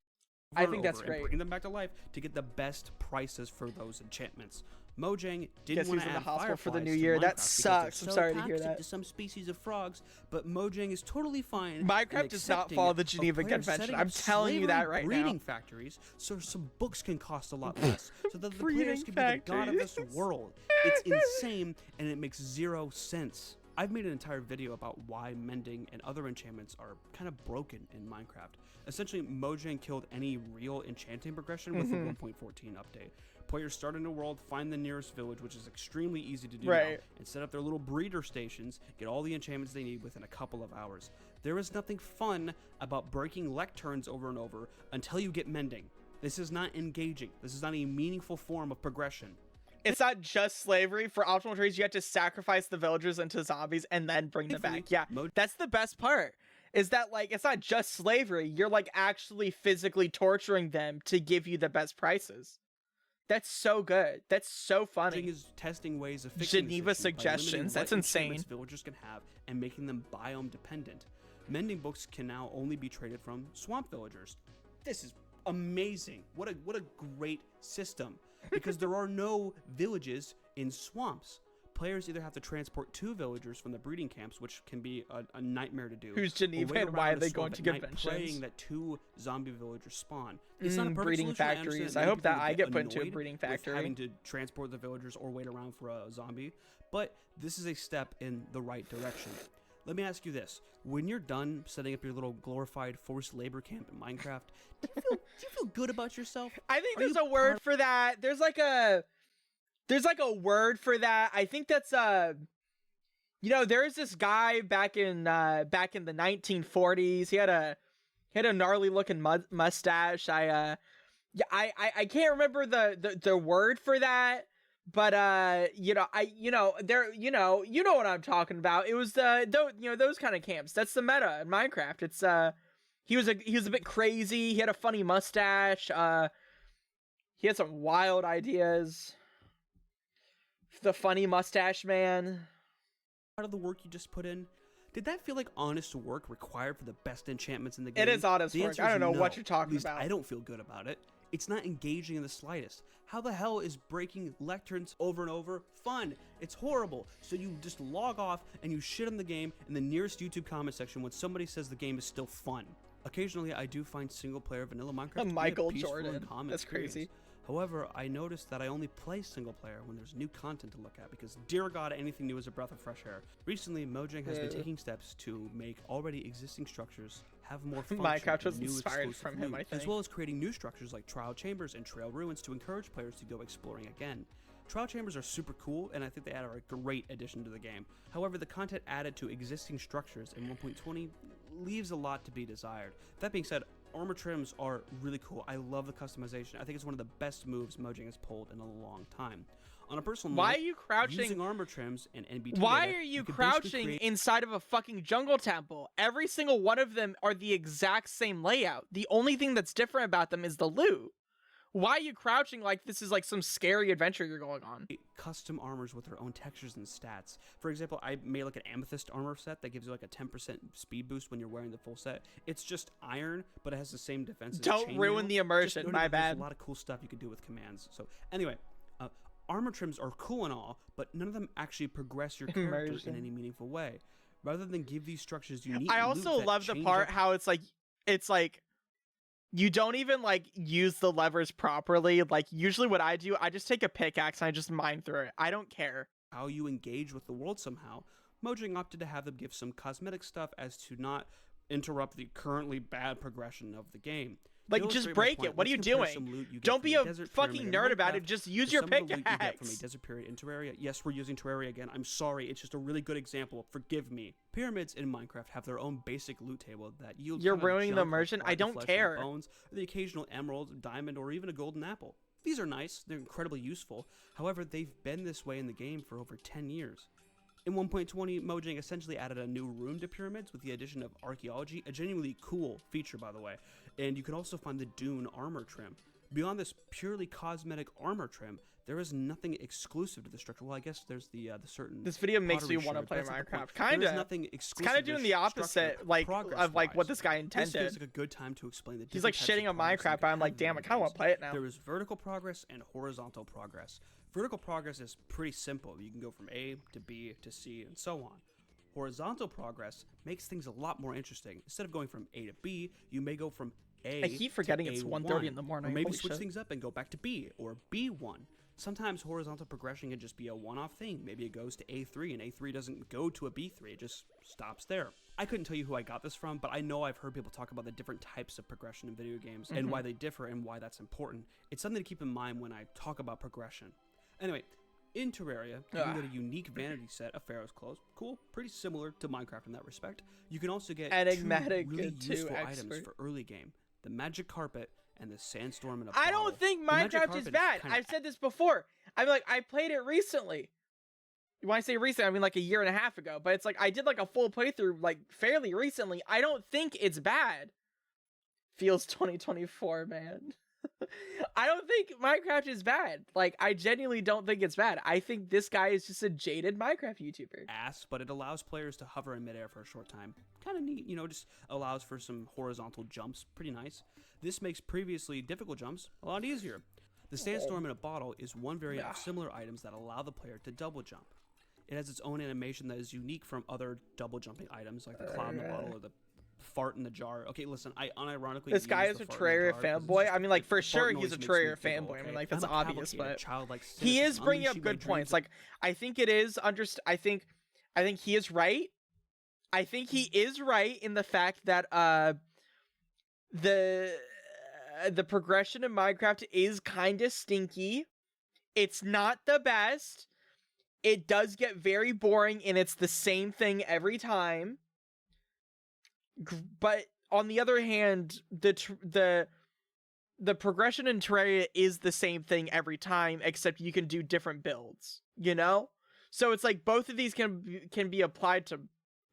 I think that's
and
great.
bring them back to life to get the best prices for those enchantments. Mojang didn't want to add
the hospital for the
fireflies
new
to
year. That
Minecraft because
sucks.
they're
I'm
so
sorry to hear
toxic
that.
to some species of frogs, but Mojang is totally fine.
Minecraft does not follow the Geneva Convention. I'm telling you that right now.
Breeding factories, so some books can cost a lot less, so that the players can be the god of this world. It's insane, and it makes zero sense. I've made an entire video about why mending and other enchantments are kind of broken in Minecraft. Essentially, Mojang killed any real enchanting progression with the 1.14 update. Players start a new world, find the nearest village, which is extremely easy to do now, and set up their little breeder stations, get all the enchantments they need within a couple of hours. There is nothing fun about breaking lecterns over and over until you get mending. This is not engaging. This is not a meaningful form of progression.
It's not just slavery. For optimal trades, you have to sacrifice the villagers into zombies and then bring them back. Yeah, that's the best part. Is that, like, it's not just slavery. You're, like, actually physically torturing them to give you the best prices. That's so good. That's so funny.
Is testing ways of fixing
Geneva suggestions. That's insane.
Villagers can have and making them biome dependent. Mending books can now only be traded from swamp villagers. This is amazing. What a great system. Because there are no villages in swamps. Players either have to transport 2 villagers from the breeding camps, which can be a nightmare to do.
Who's Geneva and why are they going to conventions?
Praying that 2 zombie villagers spawn. It's not a
breeding factories. I hope that I get put into a breeding factory.
Having to transport the villagers or wait around for a zombie, but this is a step in the right direction. Let me ask you this: when you're done setting up your little glorified forced labor camp in Minecraft, do you feel good about yourself?
I think there's a word for that. There's like a word for that. I think that's you know, there's this guy back in the 1940s. He had a gnarly looking mustache. I can't remember the word for that, but you know what I'm talking about. It was those kind of camps. That's the meta in Minecraft. It's he was a bit crazy. He had a funny mustache. He had some wild ideas. The funny mustache man.
Out of the work you just put in, did that feel like honest work required for the best enchantments in the game?
It is honest work. I don't know what you're talking about.
I don't feel good about it. It's not engaging in the slightest. How the hell is breaking lecterns over and over fun? It's horrible. So you just log off and you shit on the game in the nearest YouTube comment section when somebody says the game is still fun. Occasionally, I do find single-player vanilla Minecraft
Michael Jordan. That's crazy.
However, I noticed that I only play single player when there's new content to look at because, dear God, anything new is a breath of fresh air. Recently, Mojang has been taking steps to make already existing structures have more function.
Minecraft was inspired from him, I think.
As well as creating new structures like Trial Chambers and Trail Ruins to encourage players to go exploring again. Trial Chambers are super cool, and I think they are a great addition to the game. However, the content added to existing structures in 1.20 leaves a lot to be desired. That being said, armor trims are really cool. I love the customization. I think it's one of the best moves Mojang has pulled in a long time. On a personal
Why
note,
are you crouching?
using armor trims and NBT
Why
data,
are you
can basically
crouching
create
inside of a fucking jungle temple? Every single one of them are the exact same layout. The only thing that's different about them is the loot. Why are you crouching like this is like some scary adventure you're going on?
custom armors with their own textures and stats. For example, I made like an amethyst armor set that gives you like a 10% speed boost when you're wearing the full set. It's just iron, but it has the same defense as
Don't ruin
chainmail.
the immersion,
Just know
my
that there's
bad.
a lot of cool stuff you can do with commands. So anyway, armor trims are cool and all, but none of them actually progress your character
Immersion.
in any meaningful way. Rather than give these structures unique
I
loot
also
that
love the
change
part
up
how it's like you don't even like use the levers properly. Like usually what I do, I just take a pickaxe and I just mine through it. I don't care.
how you engage with the world somehow. Mojang opted to have them give some cosmetic stuff as to not interrupt the currently bad progression of the game. To
Like just
illustrate my
break
point,
it. What are
let's
you
compare
doing?
some loot you get
Don't
from
be
the
a
Desert
fucking
Pyramid in
nerd about it.
Minecraft
Just use
to
your
some of the loot you get from a
pickaxe.
Desert Period in Terraria. Yes, we're using Terraria again. I'm sorry. It's just a really good example. Forgive me. Pyramids in Minecraft have their own basic loot table that yields
You're
kinda
ruining the
junk like
immersion. I
rotten
don't
flesh and
care.
bones, or the occasional emerald, diamond, or even a golden apple. These are nice. They're incredibly useful. However, they've been this way in the game for over 10 years. In 1.20, Mojang essentially added a new room to pyramids with the addition of archaeology, a genuinely cool feature, by the way. And you can also find the Dune armor trim. Beyond this purely cosmetic armor trim, there is nothing exclusive to the structure. Well, I guess there's the certain.
This video makes
pottery
you want to
shard,
play
but that's not the point.
Minecraft.
There
Kinda.
is nothing
It's
exclusive.
kind of doing the opposite, like of like what this guy
This
intended.
feels like a good time to explain the
He's like
different types
shitting
of
on
progress you
Minecraft, but
can
I'm like,
have in
damn, I
video
kind of want
games.
to play it now.
There is vertical progress and horizontal progress. Vertical progress is pretty simple. You can go from A to B to C and so on. Horizontal progress makes things a lot more interesting. Instead of going from A to B, you may go from A
I keep forgetting
to
it's
A1,
1:30 in the morning.
or maybe
Holy
switch
shit.
things up and go back to B or B1. Sometimes horizontal progression can just be a one-off thing. Maybe it goes to A3 and A3 doesn't go to a B3. It just stops there. I couldn't tell you who I got this from, but I know I've heard people talk about the different types of progression in video games and why they differ and why that's important. It's something to keep in mind when I talk about progression. Anyway, in Terraria, you can get a unique vanity set of Pharaoh's Clothes. Cool, pretty similar to Minecraft in that respect. You can also get
Enigmatic
two really
good too,
useful items
expert.
for early game: the magic carpet and the sandstorm in a
I
bottle.
don't think
The magic
Minecraft
carpet
is
is
bad.
kinda
I've said this before. I'm like, I played it recently. When I say recent, I mean like a year and a half ago. But it's like I did like a full playthrough like fairly recently. I don't think it's bad. Feels 2024, man. I don't think Minecraft is bad. Like, I genuinely don't think it's bad. I think this guy is just a jaded Minecraft YouTuber.
ass, but it allows players to hover in midair for a short time. Kind of neat, you know, just allows for some horizontal jumps. Pretty nice. This makes previously difficult jumps a lot easier. The sandstorm in a bottle is one variant of similar items that allow the player to double jump. It has its own animation that is unique from other double jumping items like the cloud in the bottle or the fart in the jar. Okay, listen, I unironically
This guy
use
is a
the fart in the
Terraria
jar 'cause it's
fanboy.
just-
I mean, like, for
the
sure
fart
he's a
noise makes me
Terraria
giggle,
fanboy. I mean,
okay?
like, that's
I'm a
obvious,
cavalcade of
but
childlike
he is
cynicism,
bringing up
unleashing my
good
dreams
points.
of-
Like, I think it is I think he is right. I think he is right in the fact that the progression in Minecraft is kind of stinky. It's not the best. It does get very boring and it's the same thing every time. But on the other hand, the progression in Terraria is the same thing every time, except you can do different builds, you know? So it's like both of these can be applied to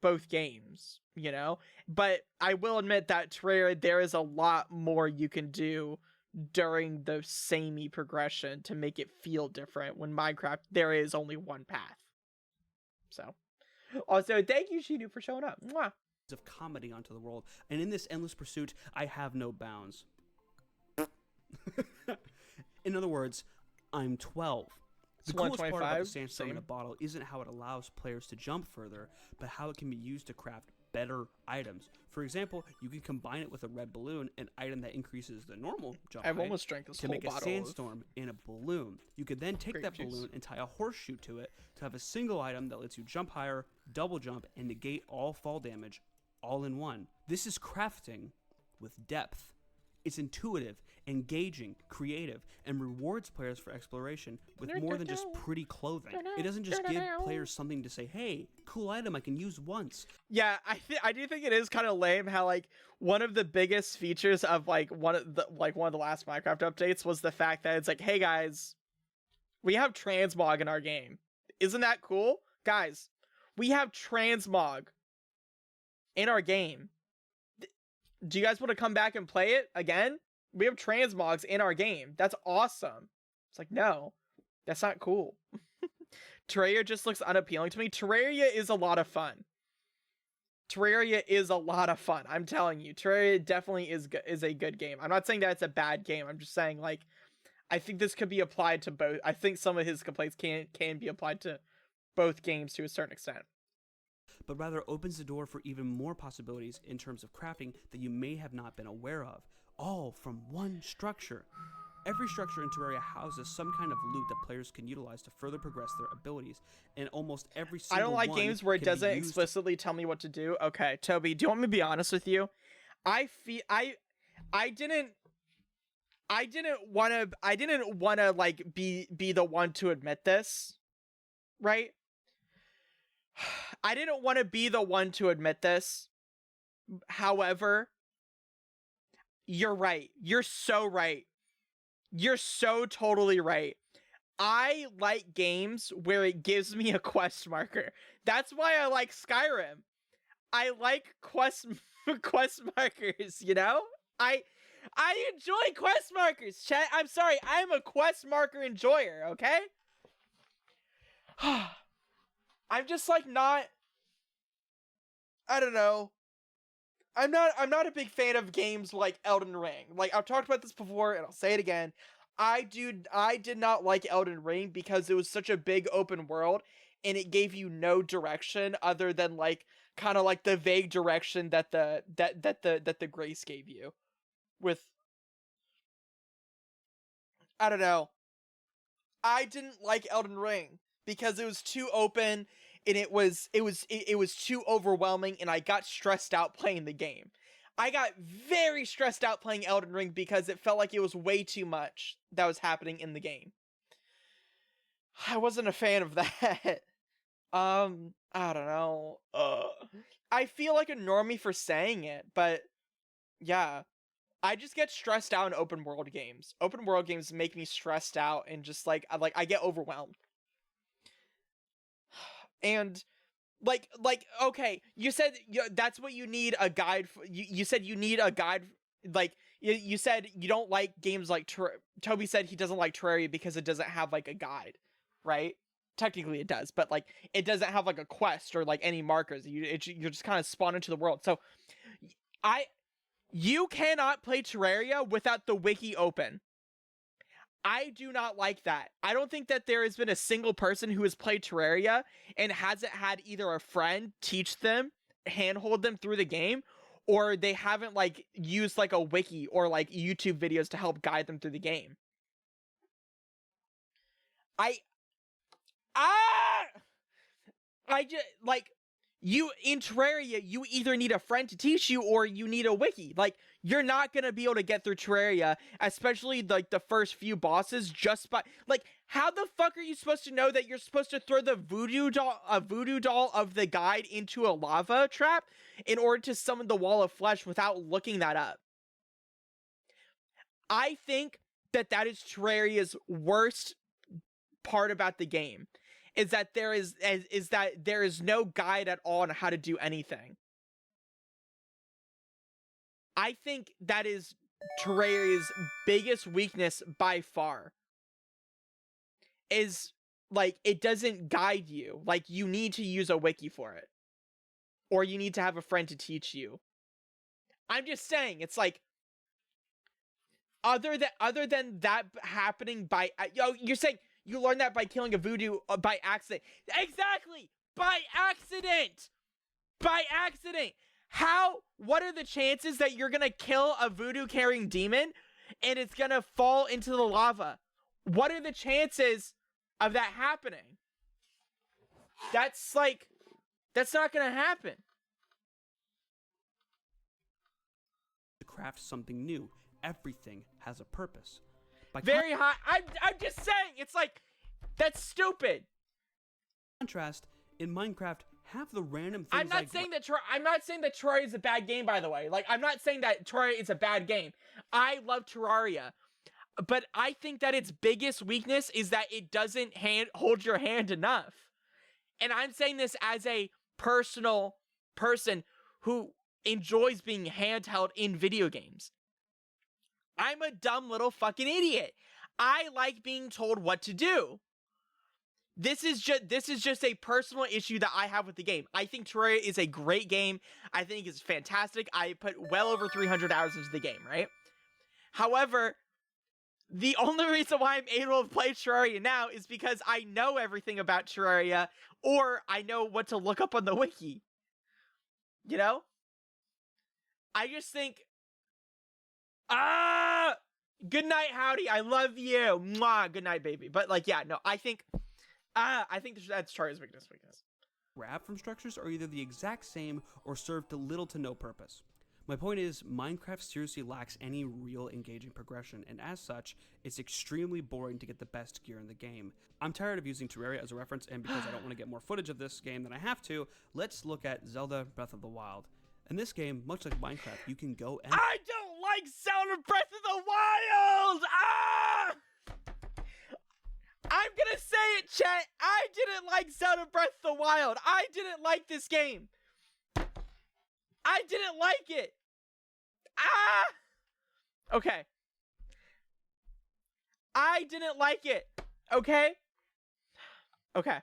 both games, you know? But I will admit that Terraria, there is a lot more you can do during the samey progression to make it feel different. When Minecraft, there is only one path. So, also, thank you, Shidu, for showing up. Mwah.
of comedy onto the world, and in this endless pursuit, I have no bounds. In other words, I'm 12. The
It's
coolest part about the
125,
sandstorm in a
same.
bottle isn't how it allows players to jump further, but how it can be used to craft better items. For example, you can combine it with a red balloon, an item that increases the normal jump
I've
height,
almost drank this
to
whole
make a
bottle of
sandstorm in a balloon. You could then take
grape
that
juice.
balloon and tie a horseshoe to it to have a single item that lets you jump higher, double jump, and negate all fall damage all in one. This is crafting with depth. It's intuitive, engaging, creative, and rewards players for exploration with more than just pretty clothing. It doesn't just give players something to say, hey, cool item I can use once.
Yeah, I do think it is kind of lame how like one of the biggest features of like one of the last Minecraft updates was the fact that it's like, hey guys, We have transmog in our game. Isn't that cool? Guys, we have transmog in our game. Do you guys want to come back and play it again? We have transmogs in our game. That's awesome. It's like, no, that's not cool. Terraria just looks unappealing to me. Terraria is a lot of fun. Terraria is a lot of fun. I'm telling you, Terraria definitely is a good game. I'm not saying that it's a bad game. I'm just saying, like, I think this could be applied to both. I think some of his complaints can be applied to both games to a certain extent.
But rather opens the door for even more possibilities in terms of crafting that you may have not been aware of, all from one structure. Every structure in Terraria houses some kind of loot that players can utilize to further progress their abilities, and almost every single
I don't like games where it doesn't explicitly tell me what to do. Okay, Toby, do you want me to be honest with you? I didn't want to like be the one to admit this, right? I didn't want to be the one to admit this. However, you're right. You're so right. You're so totally right. I like games where it gives me a quest marker. That's why I like Skyrim. I like quest markers, you know? I enjoy quest markers, chat. I'm sorry. I'm a quest marker enjoyer, okay? I'm just like not, I don't know. I'm not a big fan of games like Elden Ring. Like, I've talked about this before and I'll say it again. I did not like Elden Ring because it was such a big open world and it gave you no direction other than like kind of like the vague direction that the Grace gave you. With, I don't know. I didn't like Elden Ring because it was too open and it was too overwhelming and I got stressed out playing the game. I got very stressed out playing Elden Ring because it felt like it was way too much that was happening in the game. I wasn't a fan of that. I don't know. I feel like a normie for saying it, but yeah. I just get stressed out in open world games. Open world games make me stressed out and just like I get overwhelmed. And like okay, you said that's what you need a guide for. You said you need a guide, like you said you don't like games like Toby said he doesn't like Terraria because it doesn't have like a guide, right? Technically it does, but like it doesn't have like a quest or like any markers. You're just kind of spawned into the world. So you cannot play Terraria without the wiki open. I do not like that. I don't think that there has been a single person who has played Terraria and hasn't had either a friend teach them, handhold them through the game, or they haven't like used like a wiki or like YouTube videos to help guide them through the game. I just like you in Terraria, you either need a friend to teach you or you need a wiki. Like, you're not gonna be able to get through Terraria, especially like the first few bosses, just by like, how the fuck are you supposed to know that you're supposed to throw the voodoo doll of the guide into a lava trap in order to summon the wall of flesh without looking that up? I think that is Terraria's worst part about the game. Is that there is no guide at all on how to do anything. I think that is Terraria's biggest weakness by far. Is like it doesn't guide you. Like you need to use a wiki for it. Or you need to have a friend to teach you. I'm just saying, it's like other than that happening by you're saying you learned that by killing a voodoo by accident. Exactly! By accident! By accident! What are the chances that you're gonna kill a voodoo carrying demon and it's gonna fall into the lava? What are the chances of that happening? That's not gonna happen.
To craft something new. Everything has a purpose.
Very high. I'm just saying, it's like, that's stupid.
Contrast, in Minecraft, half the random things
I'm not saying that Terraria is a bad game, by the way. Like, I'm not saying that Terraria is a bad game. I love Terraria. But I think that its biggest weakness is that it doesn't hold your hand enough. And I'm saying this as a personal person who enjoys being handheld in video games. I'm a dumb little fucking idiot. I like being told what to do. This is just a personal issue that I have with the game. I think Terraria is a great game. I think it's fantastic. I put well over 300 hours into the game, right? However, the only reason why I'm able to play Terraria now is because I know everything about Terraria, or I know what to look up on the wiki. You know? I just think, good night, howdy, I love you. Mwah, good night, baby. But like, yeah, no, I think that's Terraria's weakness.
Grab from structures are either the exact same or serve to little to no purpose. My point is, Minecraft seriously lacks any real engaging progression, and as such, it's extremely boring to get the best gear in the game. I'm tired of using Terraria as a reference, and because I don't want to get more footage of this game than I have to, let's look at Zelda Breath of the Wild. In this game, much like Minecraft, you can go and—
I don't like Zelda Breath of the Wild! I'm gonna say it, chat. I didn't like Zelda Breath of the Wild. I didn't like this game. I didn't like it. Okay. I didn't like it. Okay? Okay.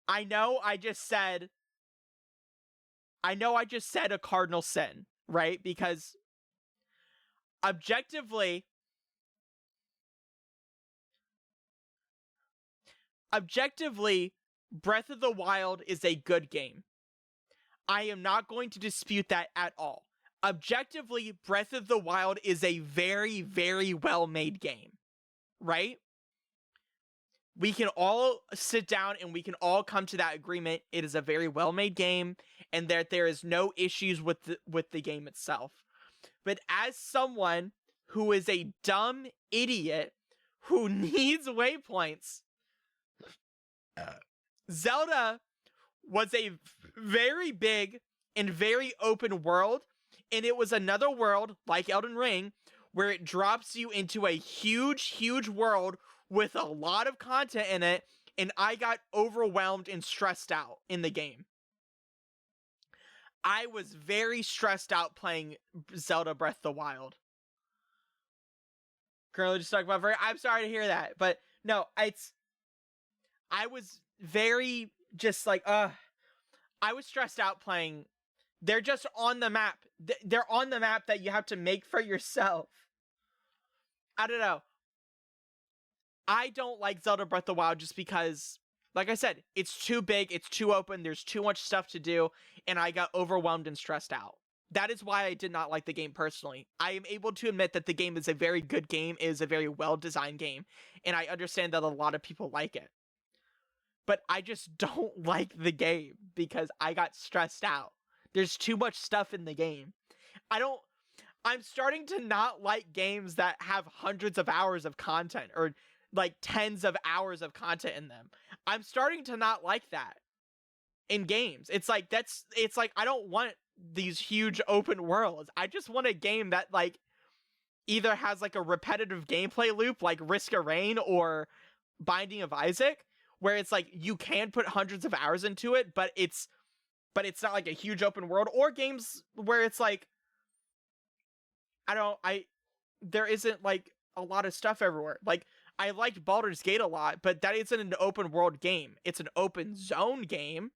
I know I just said a cardinal sin, right? Because objectively, Breath of the Wild is a good game. I am not going to dispute that at all. Objectively, Breath of the Wild is a very, very well-made game, right? We can all sit down and we can all come to that agreement. It is a very well-made game, and that there is no issues with the game itself. But as someone who is a dumb idiot who needs waypoints, Zelda was a very big and very open world, and it was another world, like Elden Ring, where it drops you into a huge, huge world with a lot of content in it, and I got overwhelmed and stressed out in the game. I was very stressed out playing Zelda Breath of the Wild. Currently just talking about I'm sorry to hear that, but no, I was very just like, I was stressed out playing. They're just on the map. They're on the map that you have to make for yourself. I don't know. I don't like Zelda Breath of the Wild just because, like I said, it's too big, it's too open, there's too much stuff to do, and I got overwhelmed and stressed out. That is why I did not like the game personally. I am able to admit that the game is a very good game, it is a very well-designed game, and I understand that a lot of people like it. But I just don't like the game because I got stressed out. There's too much stuff in the game. I'm starting to not like games that have hundreds of hours of content or like tens of hours of content in them. I'm starting to not like that in games. It's like I don't want these huge open worlds. I just want a game that like either has like a repetitive gameplay loop like Risk of Rain or Binding of Isaac, where it's like you can put hundreds of hours into it, but it's not like a huge open world, or games where it's like there isn't like a lot of stuff everywhere. Like I liked Baldur's Gate a lot, but that isn't an open world game. It's an open zone game,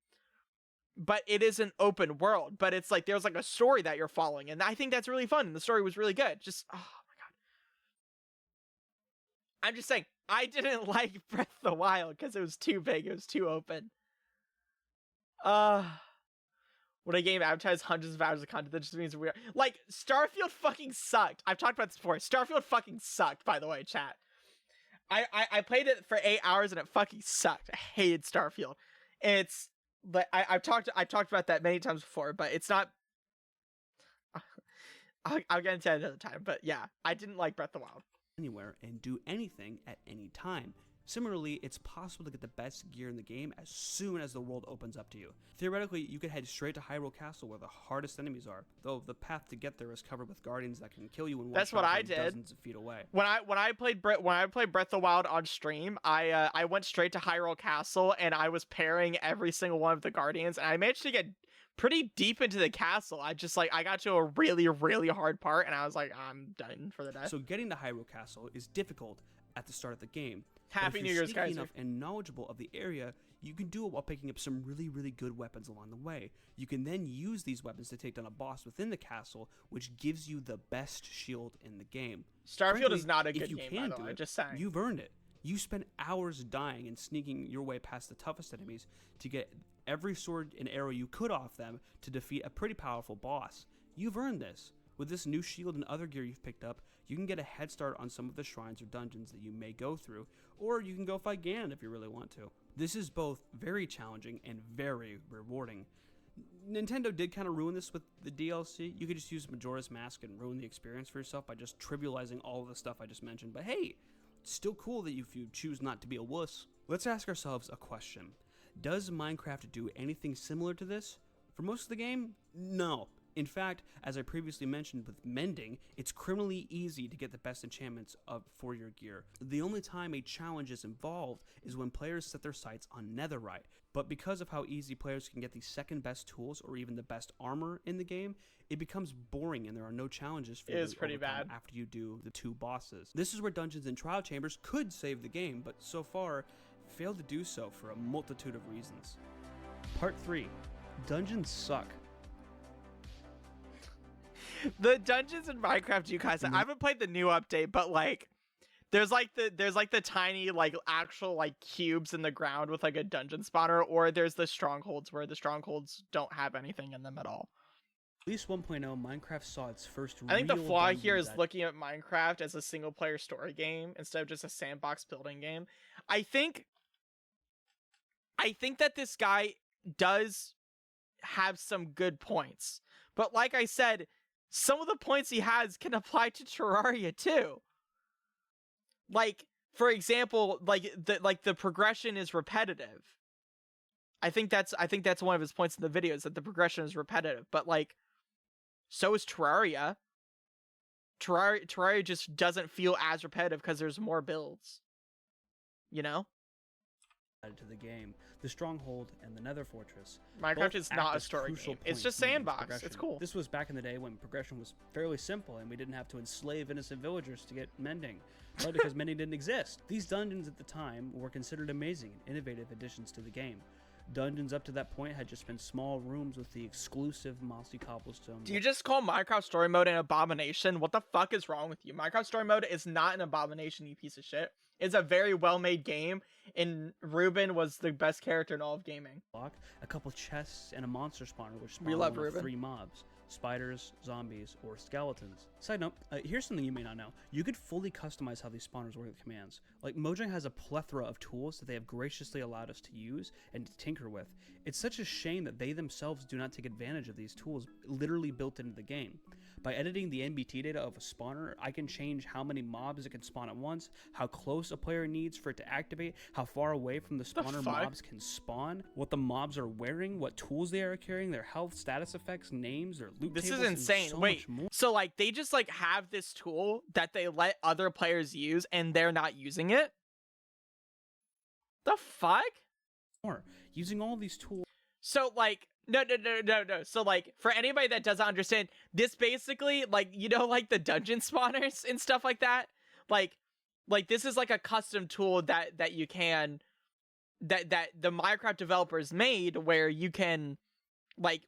but it is an open world. But it's like there's like a story that you're following, and I think that's really fun. And the story was really good. Just oh my god, I'm just saying I didn't like Breath of the Wild because it was too big. It was too open. When a game advertises hundreds of hours of content, that just means we're like Starfield fucking sucked. I've talked about this before. Starfield fucking sucked, by the way, chat. I played it for 8 hours and it fucking sucked. I hated Starfield. It's but I've talked about that many times before, but it's not. I'll get into that another time. But yeah, I didn't like Breath of the Wild.
Anywhere and do anything at any time. Similarly, it's possible to get the best gear in the game as soon as the world opens up to you. Theoretically, you could head straight to Hyrule Castle where the hardest enemies are, though the path to get there is covered with guardians that can kill you in one
That's
shot
what I
from
did.
dozens of feet away.
When I played Breath of the Wild on stream, I went straight to Hyrule Castle and I was parrying every single one of the guardians, and I managed to get pretty deep into the castle. I got to a really, really hard part, and I was like, I'm done for the day.
So getting to Hyrule Castle is difficult at the start of the game.
Happy New Year's, guys!
Enough and knowledgeable of the area, you can do it while picking up some really, really good weapons along the way. You can then use these weapons to take down a boss within the castle, which gives you the best shield in the game.
Starfield is not a good
if you
game,
can
by the way.
do it,
Just saying.
you've earned it. You spent hours dying and sneaking your way past the toughest enemies to get every sword and arrow you could off them to defeat a pretty powerful boss. You've earned this. With this new shield and other gear you've picked up, you can get a head start on some of the shrines or dungeons that you may go through, or you can go fight Ganon if you really want to. This is both very challenging and very rewarding. Nintendo did kind of ruin this with the DLC. You could just use Majora's Mask and ruin the experience for yourself by just trivializing all of the stuff I just mentioned, but hey, it's still cool that if you choose not to be a wuss. Let's ask ourselves a question. Does Minecraft do anything similar to this? For most of the game, no. In fact, as I previously mentioned with mending, it's criminally easy to get the best enchantments for your gear. The only time a challenge is involved is when players set their sights on netherite. But because of how easy players can get the second best tools or even the best armor in the game, it becomes boring and there are no challenges for you to overcome after you do the 2 bosses. This is where dungeons and trial chambers could save the game, but so far failed to do so for a multitude of reasons. Part 3. Dungeons suck.
The dungeons in Minecraft, you guys, I haven't played the new update, but like there's like the tiny like actual like cubes in the ground with like a dungeon spawner, or there's the strongholds where the strongholds don't have anything in them at all.
Release 1.0, Minecraft saw its first
I think the flaw here is looking at Minecraft as a single player story game instead of just a sandbox building game. I think that this guy does have some good points, but like I said, some of the points he has can apply to Terraria too. Like, for example, like the progression is repetitive. I think that's one of his points in the video, is that the progression is repetitive, but like so is Terraria. Terraria just doesn't feel as repetitive because there's more builds. You know?
Added to the game, the Stronghold and the Nether Fortress.
Minecraft is not a story game. It's just sandbox. It's cool.
This was back in the day when progression was fairly simple and we didn't have to enslave innocent villagers to get mending, probably because mending didn't exist. These dungeons at the time were considered amazing and innovative additions to the game. Dungeons up to that point had just been small rooms with the exclusive mossy cobblestone.
Do you just call Minecraft Story Mode an abomination? What the fuck is wrong with you? Minecraft Story Mode is not an abomination, you piece of shit. It's a very well-made game, and Ruben was the best character in all of gaming.
A couple chests and a monster spawner, which
We love Ruben.
3 mobs. Spiders, zombies, or skeletons. Side note, here's something you may not know. You could fully customize how these spawners work with commands. Like, Mojang has a plethora of tools that they have graciously allowed us to use and to tinker with. It's such a shame that they themselves do not take advantage of these tools literally built into the game. By editing the NBT data of a spawner, I can change how many mobs it can spawn at once, how close a player needs for it to activate, how far away from the spawner mobs can spawn, what the mobs are wearing, what tools they are carrying, their health, status effects, names, their loot tables.
This is insane. Wait, so like they just like have this tool that they let other players use and they're not using it? The fuck?
Using all these tools.
So like no. So like for anybody that doesn't understand, this basically like, you know, like the dungeon spawners and stuff like that, like this is like a custom tool that you can that the Minecraft developers made where you can like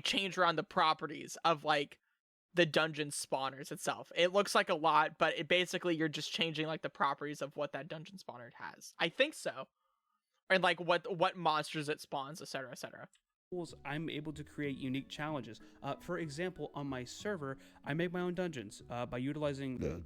change around the properties of like the dungeon spawners itself. It looks like a lot, but it basically you're just changing like the properties of what that dungeon spawner has. I think so. And like what monsters it spawns, etc., etc.
I'm able to create unique challenges. For example, on my server, I make my own dungeons by utilizing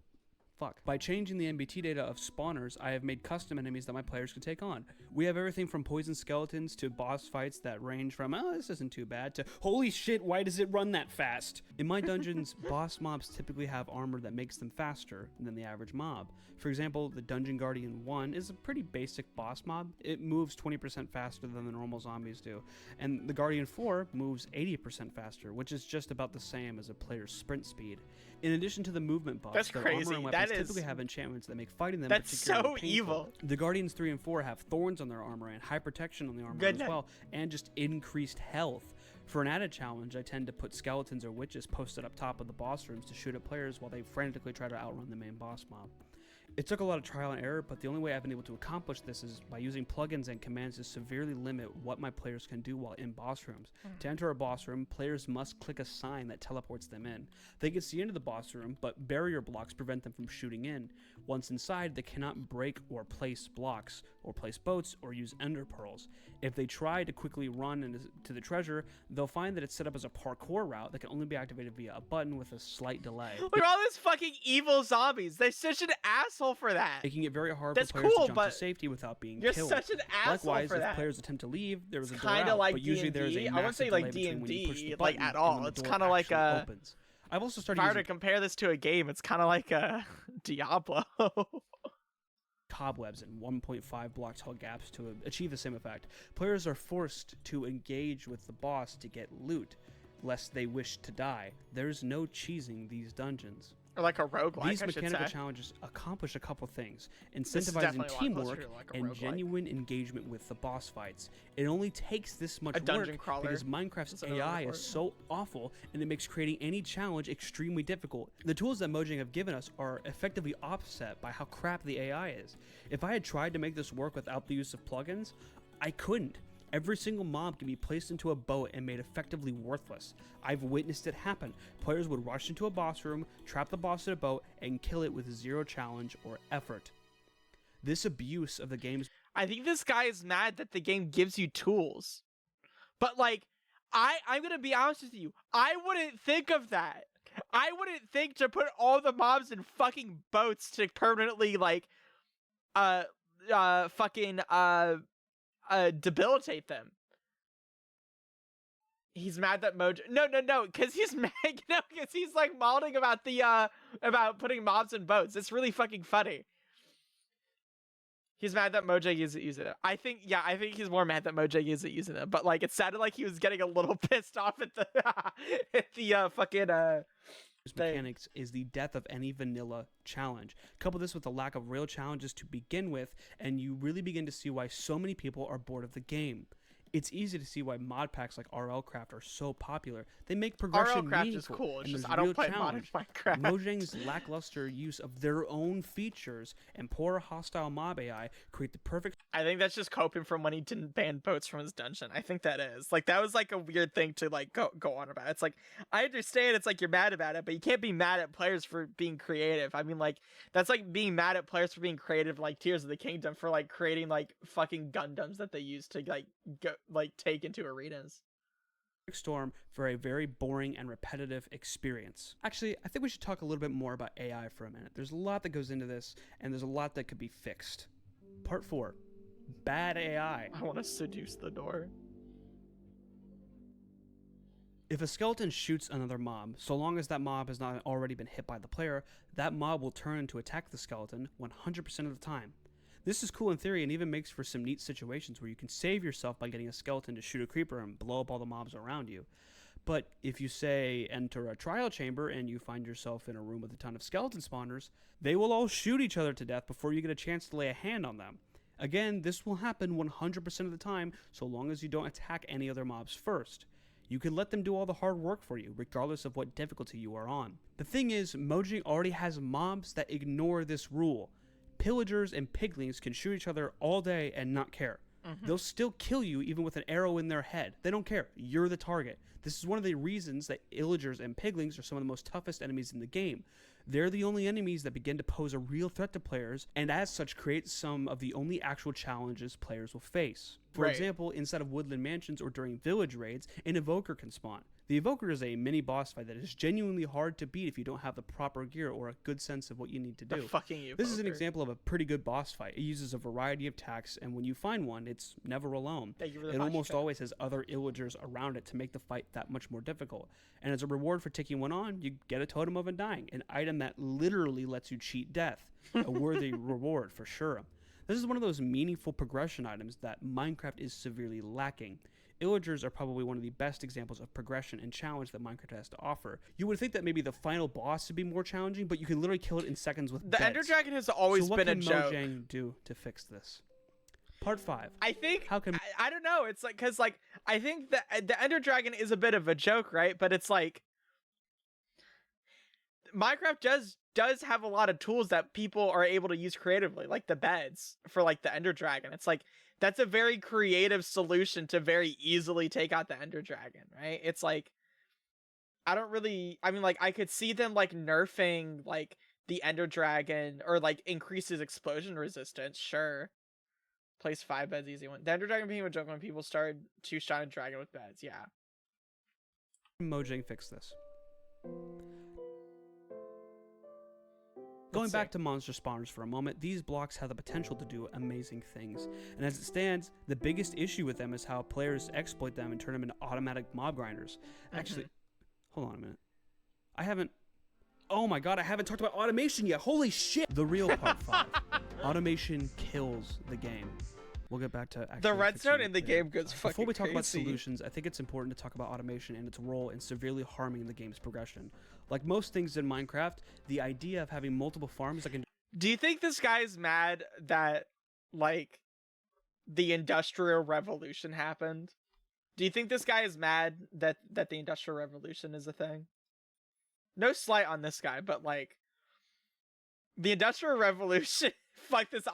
fuck. By changing the NBT data of spawners, I have made custom enemies that my players can take on. We have everything from poison skeletons to boss fights that range from, oh, this isn't too bad, to, holy shit, why does it run that fast? In my dungeons, boss mobs typically have armor that makes them faster than the average mob. For example, the Dungeon Guardian 1 is a pretty basic boss mob. It moves 20% faster than the normal zombies do. And the Guardian 4 moves 80% faster, which is just about the same as a player's sprint speed. In addition to the movement buffs,
That's
their
crazy.
armor and weapons
That is-
typically have enchantments that make fighting them
That's
particularly
so
painful.
evil.
The Guardians 3 and 4 have thorns on their armor and high protection on the armor
Good
as
night.
well, and just increased health. For an added challenge, I tend to put skeletons or witches posted up top of the boss rooms to shoot at players while they frantically try to outrun the main boss mob. It took a lot of trial and error, but the only way I've been able to accomplish this is by using plugins and commands to severely limit what my players can do while in boss rooms. To enter a boss room, players must click a sign that teleports them in. They can see into the boss room, but barrier blocks prevent them from shooting in. Once inside, they cannot break or place blocks, or place boats, or use ender pearls. If they try to quickly run into the treasure, they'll find that it's set up as a parkour route that can only be activated via a button with a slight delay,
Look at all these fucking evil zombies. They're such an asshole for that.
making it very hard
That's
for players
cool,
to jump to
but
safety without being
You're
killed.
such an asshole
Likewise,
for
if
that.
players attempt to leave, there is a
It's
door
kind
out,
of like
but usually there is a
D&D. I wouldn't say
massive
like
delay between when you push the
D&D, like
button
at all.
and when the
It's
door
kind of like
actually opens. I've also
if
started
I were to
using
compare this to a game, it's kind of like a Diablo.
cobwebs and 1.5 block tall gaps to achieve the same effect. Players are forced to engage with the boss to get loot, lest they wish to die. There's no cheesing these dungeons.
Or like a roguelike,
These
I should
mechanical
say.
challenges accomplish a couple things:
is
incentivizing
definitely a lot closer
teamwork
to like a
and
roguelike.
genuine engagement with the boss fights. It only takes this much
A dungeon
work
crawler.
because Minecraft's
That's another
AI
word
is
for it.
so awful, and it makes creating any challenge extremely difficult. The tools that Mojang have given us are effectively offset by how crap the AI is. If I had tried to make this work without the use of plugins, I couldn't. Every single mob can be placed into a boat and made effectively worthless. I've witnessed it happen. Players would rush into a boss room, trap the boss in a boat, and kill it with zero challenge or effort. This abuse of the game's
I think this guy is mad that the game gives you tools. But like, I'm gonna be honest with you, I wouldn't think of that. I wouldn't think to put all the mobs in fucking boats to permanently like debilitate them. He's mad that Mojo. No, because he's mad. No, because he's like malding about the about putting mobs in boats. It's really fucking funny. He's mad that Mojang isn't using it. I think he's more mad that Mojang isn't using it. But like, it sounded like he was getting a little pissed off at the at the fucking
mechanics is the death of any vanilla challenge. Couple this with the lack of real challenges to begin with, and you really begin to see why so many people are bored of the game. It's easy to see why mod packs like RL Craft are so popular. They make progression
RL Craft is
meaningful,
cool. It's
and
just
there's
I don't
real
play
challenge.
modern Minecraft.
Mojang's lackluster use of their own features and poor hostile mob AI create the perfect
I think that's just coping from when he didn't ban boats from his dungeon. I think that is like that was like a weird thing to like go on about. It's like I understand it's like you're mad about it, but you can't be mad at players for being creative. I mean, like that's like being mad at players for being creative, like Tears of the Kingdom for like creating like fucking Gundams that they use to like go like take into arenas.
storm for a very boring and repetitive experience. Actually, I think we should talk a little bit more about AI for a minute. There's a lot that goes into this, and there's a lot that could be fixed. Part 4. Bad AI.
I want to seduce the door.
If a skeleton shoots another mob, so long as that mob has not already been hit by the player, that mob will turn to attack the skeleton 100% of the time. This is cool in theory and even makes for some neat situations where you can save yourself by getting a skeleton to shoot a creeper and blow up all the mobs around you. But if you, say, enter a trial chamber and you find yourself in a room with a ton of skeleton spawners, they will all shoot each other to death before you get a chance to lay a hand on them. Again, this will happen 100% of the time so long as you don't attack any other mobs first. You can let them do all the hard work for you, regardless of what difficulty you are on. The thing is, Mojang already has mobs that ignore this rule. Pillagers and piglings can shoot each other all day and not care. They'll still kill you even with an arrow in their head. They don't care. You're the target. This is one of the reasons that illagers and piglings are some of the most toughest enemies in the game. They're the only enemies that begin to pose a real threat to players, and as such create some of the only actual challenges players will face. For example, inside of woodland mansions or during village raids, an evoker can spawn. The evoker is a mini boss fight that is genuinely hard to beat if you don't have the proper gear or a good sense of what you need to do.
The fucking evoker.
This is an example of a pretty good boss fight. It uses a variety of attacks, and when you find one, it's never alone. It almost always has other illagers around it to make the fight that much more difficult. And as a reward for taking one on, you get a Totem of Undying, an item that literally lets you cheat death. A worthy reward for sure. This is one of those meaningful progression items that Minecraft is severely lacking. Illagers are probably one of the best examples of progression and challenge that Minecraft has to offer. You would think that maybe the final boss would be more challenging, but you can literally kill it in seconds with
the Ender Dragon has always been a joke.
So what can Mojang do to fix this? Part 5.
I think
how can
I don't know. It's like because like I think that the Ender Dragon is a bit of a joke, right? But it's like Minecraft does have a lot of tools that people are able to use creatively, like the beds for like the Ender Dragon. It's like that's a very creative solution to very easily take out the Ender Dragon, right? It's like I mean like I could see them like nerfing like the Ender Dragon or like increases explosion resistance, sure. Place 5 beds, easy one. The Ender Dragon became a joke when people started to shine a dragon with beds, yeah.
Mojang fix this? Going back to monster spawners for a moment, these blocks have the potential to do amazing things. And as it stands, the biggest issue with them is how players exploit them and turn them into automatic mob grinders. Actually, hold on a minute. Oh my god, I haven't talked about automation yet. Holy shit! The real part 5. Automation kills the game. We'll get back to actually
the redstone in the game goes fucking
Before we talk about
crazy.
solutions, I think it's important to talk about automation and its role in severely harming the game's progression. Like most things in Minecraft, the idea of having multiple farms that can...
Do you think this guy is mad that, like, the Industrial Revolution happened? Do you think this guy is mad that the Industrial Revolution is a thing? No slight on this guy, but, like, the Industrial Revolution... Fuck this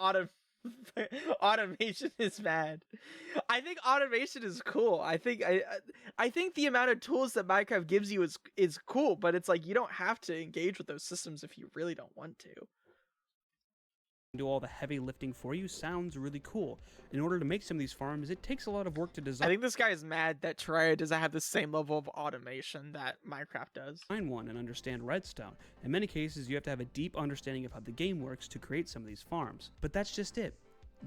automation is bad. I think automation is cool. I think the amount of tools that Minecraft gives you is cool, but it's like you don't have to engage with those systems if you really don't want to.
Do all the heavy lifting for you sounds really cool. In order to make some of these farms, it takes a lot of work to design.
I think this guy is mad that Terraria doesn't have the same level of automation that Minecraft does.
Find one and understand redstone. In many cases, you have to have a deep understanding of how the game works to create some of these farms. But that's just it.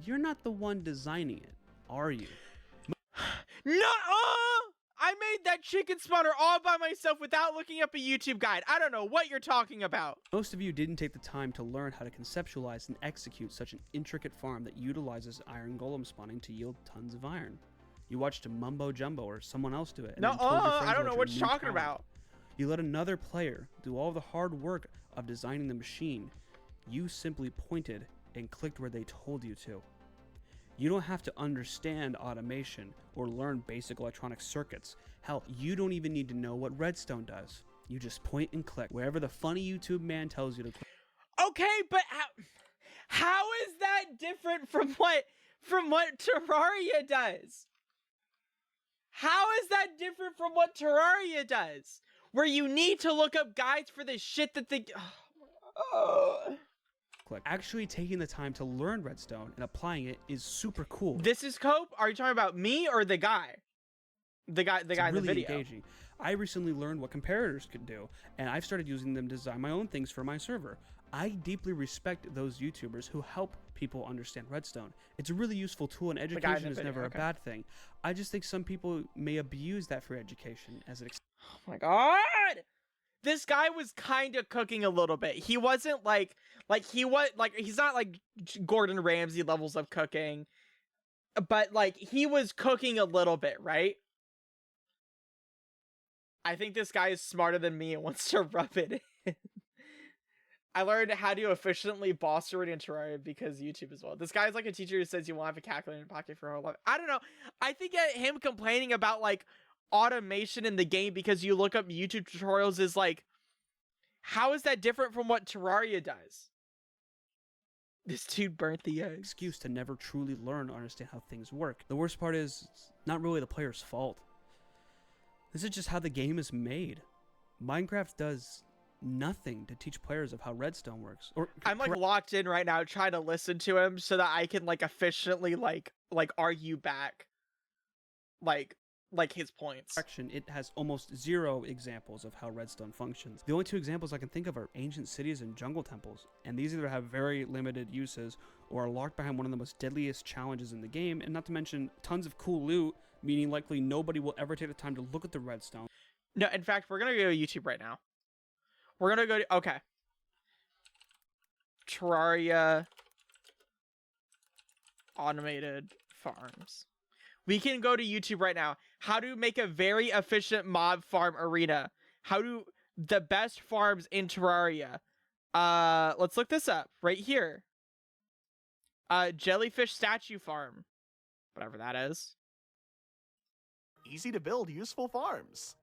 You're not the one designing it, are you?
I made that chicken spawner all by myself without looking up a YouTube guide. I don't know what you're talking about.
Most of you didn't take the time to learn how to conceptualize and execute such an intricate farm that utilizes iron golem spawning to yield tons of iron. You watched a mumbo jumbo or someone else do it. And
I don't know what you're talking about.
You let another player do all the hard work of designing the machine. You simply pointed and clicked where they told you to. You don't have to understand automation or learn basic electronic circuits. Hell, you don't even need to know what redstone does. You just point and click wherever the funny YouTube man tells you to click.
Okay, but how is that different from what Terraria does? How is that different from what Terraria does? Where you need to look up guides for the shit that they...
Actually taking the time to learn redstone and applying it is super cool.
This is Cope? Are you talking about me or the guy? The guy
It's
in the
really
video.
Engaging. I recently learned what comparators could do, and I've started using them to design my own things for my server. I deeply respect those YouTubers who help people understand redstone. It's a really useful tool, and education is never a bad thing. I just think some people may abuse that for education as it.
Oh my god! This guy was kind of cooking a little bit. He wasn't he's not like Gordon Ramsay levels of cooking, but like he was cooking a little bit, right? I think this guy is smarter than me and wants to rub it in. I learned how to efficiently boss already in Terraria because YouTube as well. This guy's like a teacher who says you won't have a calculator in your pocket for a whole life. I don't know. I think him complaining about like automation in the game because you look up YouTube tutorials is like, how is that different from what Terraria does? This dude burnt the egg.
Excuse to never truly learn or understand how things work. The worst part is it's not really the player's fault. This is just how the game is made. Minecraft does nothing to teach players of how redstone works.
I'm like locked in right now trying to listen to him so that I can like efficiently like argue back his points.
It has almost zero examples of how redstone functions. The only two examples I can think of are ancient cities and jungle temples, and these either have very limited uses or are locked behind one of the most deadliest challenges in the game, and not to mention tons of cool loot, meaning likely nobody will ever take the time to look at the redstone.
No, in fact, we're gonna go to YouTube right now. We're gonna go to, okay, Terraria automated farms. We can go to YouTube right now. How to make a very efficient mob farm arena. How do the best farms in Terraria. Let's look this up right here. Jellyfish statue farm. Whatever that is.
Easy to build useful farms.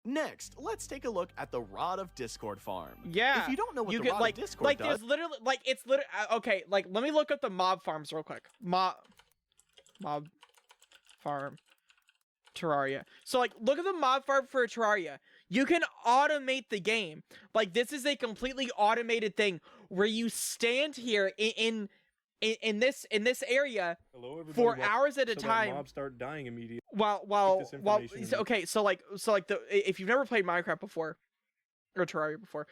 Next, let's take a look at the Rod of Discord farm.
Yeah.
If you don't know what
You
the
could,
Rod
like,
of Discord does,
there's literally, like, it's literally, okay, like, let me look up the mob farms real quick. Mob farm Terraria. So, like, look at the mob farm for Terraria. You can automate the game. Like, this is a completely automated thing where you stand here in this area for hours at a time.
Mobs start dying immediately.
Okay, so if you've never played Minecraft before or Terraria before,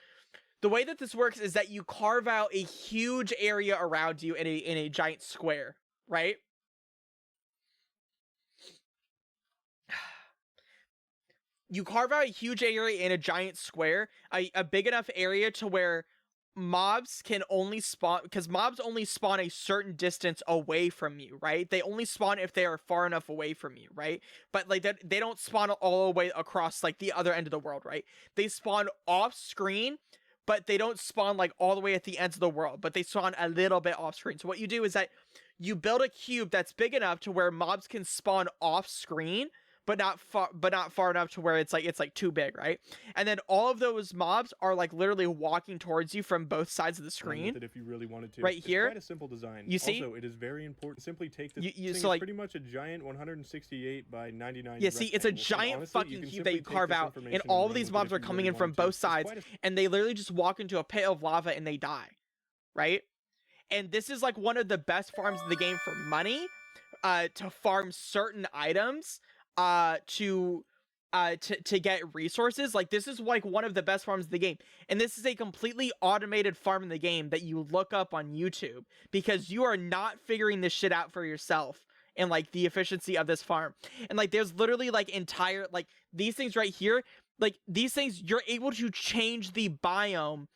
the way that this works is that you carve out a huge area around you in a giant square, right? You carve out a huge area in a giant square, a big enough area to where mobs can only spawn, because mobs only spawn a certain distance away from you, right? They only spawn if they are far enough away from you, right? But like that, they don't spawn all the way across like the other end of the world, right? They spawn off screen, but they don't spawn like all the way at the ends of the world, but they spawn a little bit off screen. So what you do is that you build a cube that's big enough to where mobs can spawn off screen, but not far enough to where it's like too big, right? And then all of those mobs are like literally walking towards you from both sides of the screen.
If you really wanted to,
right
it's
here.
Quite a simple design.
You see?
Also, it is very important. Simply take this.
So like,
pretty much a giant 168 by 99.
Yeah, see, it's a giant
honestly,
fucking cube that you carve out, and all of these mobs are coming in from both sides, and they literally just walk into a pit of lava and they die, right? And this is like one of the best farms in the game for money, to farm certain items, to get resources. Like, this is like one of the best farms in the game, and this is a completely automated farm in the game that you look up on YouTube, because you are not figuring this shit out for yourself and like the efficiency of this farm. And like, there's literally like entire, like, these things right here, like these things, you're able to change the biome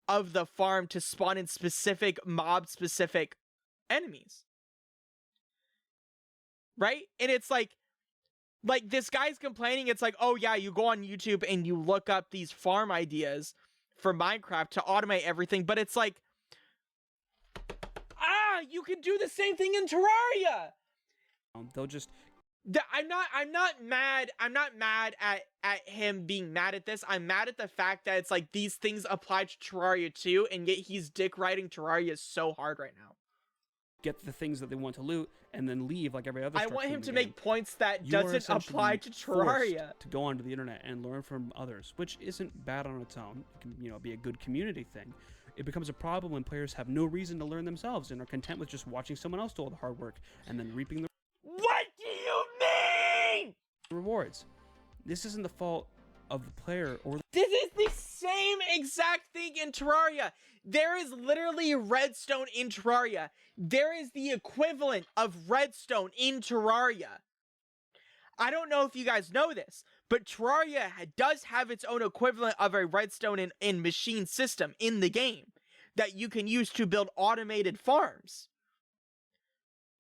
of the farm to spawn in specific mob specific enemies, right? And it's like this guy's complaining, it's like, oh yeah, you go on YouTube and you look up these farm ideas for Minecraft to automate everything, but it's like, you can do the same thing in Terraria.
They'll just,
I'm not mad at him being mad at this. I'm mad at the fact that it's like these things apply to Terraria too, and yet he's dick riding Terraria so hard right now.
get the things that they want to loot and then leave like every other.
I want him to make points that doesn't apply to Terraria.
To go onto the internet and learn from others, which isn't bad on its own. It can, be a good community thing. It becomes a problem when players have no reason to learn themselves and are content with just watching someone else do all the hard work and then reaping the
What do you mean?
rewards. This isn't the fault of the player or the
This is the same exact thing in Terraria. There is literally redstone in Terraria. There is the equivalent of redstone in Terraria. I don't know if you guys know this, but Terraria does have its own equivalent of a redstone in machine system in the game that you can use to build automated farms.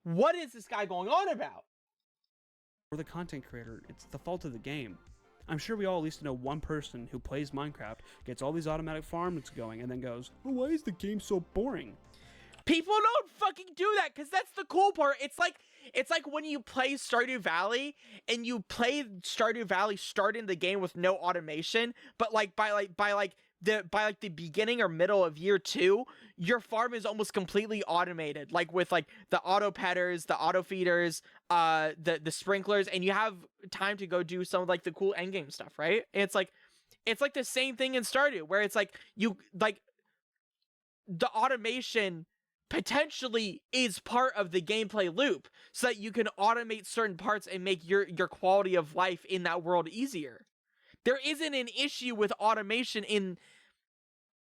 What is this guy going on about?
or the content creator. It's the fault of the game. I'm sure we all at least know one person who plays Minecraft, gets all these automatic farms going, and then goes, oh, why is the game so boring?
People don't fucking do that, because that's the cool part. It's like when you play Stardew Valley and you play Stardew Valley starting the game with no automation, but by the beginning or middle of year 2, your farm is almost completely automated, like with like the auto petters, the auto feeders, the sprinklers, and you have time to go do some of like the cool endgame stuff, right? And it's like the same thing in Stardew, where it's like you like the automation potentially is part of the gameplay loop so that you can automate certain parts and make your quality of life in that world easier. There isn't an issue with automation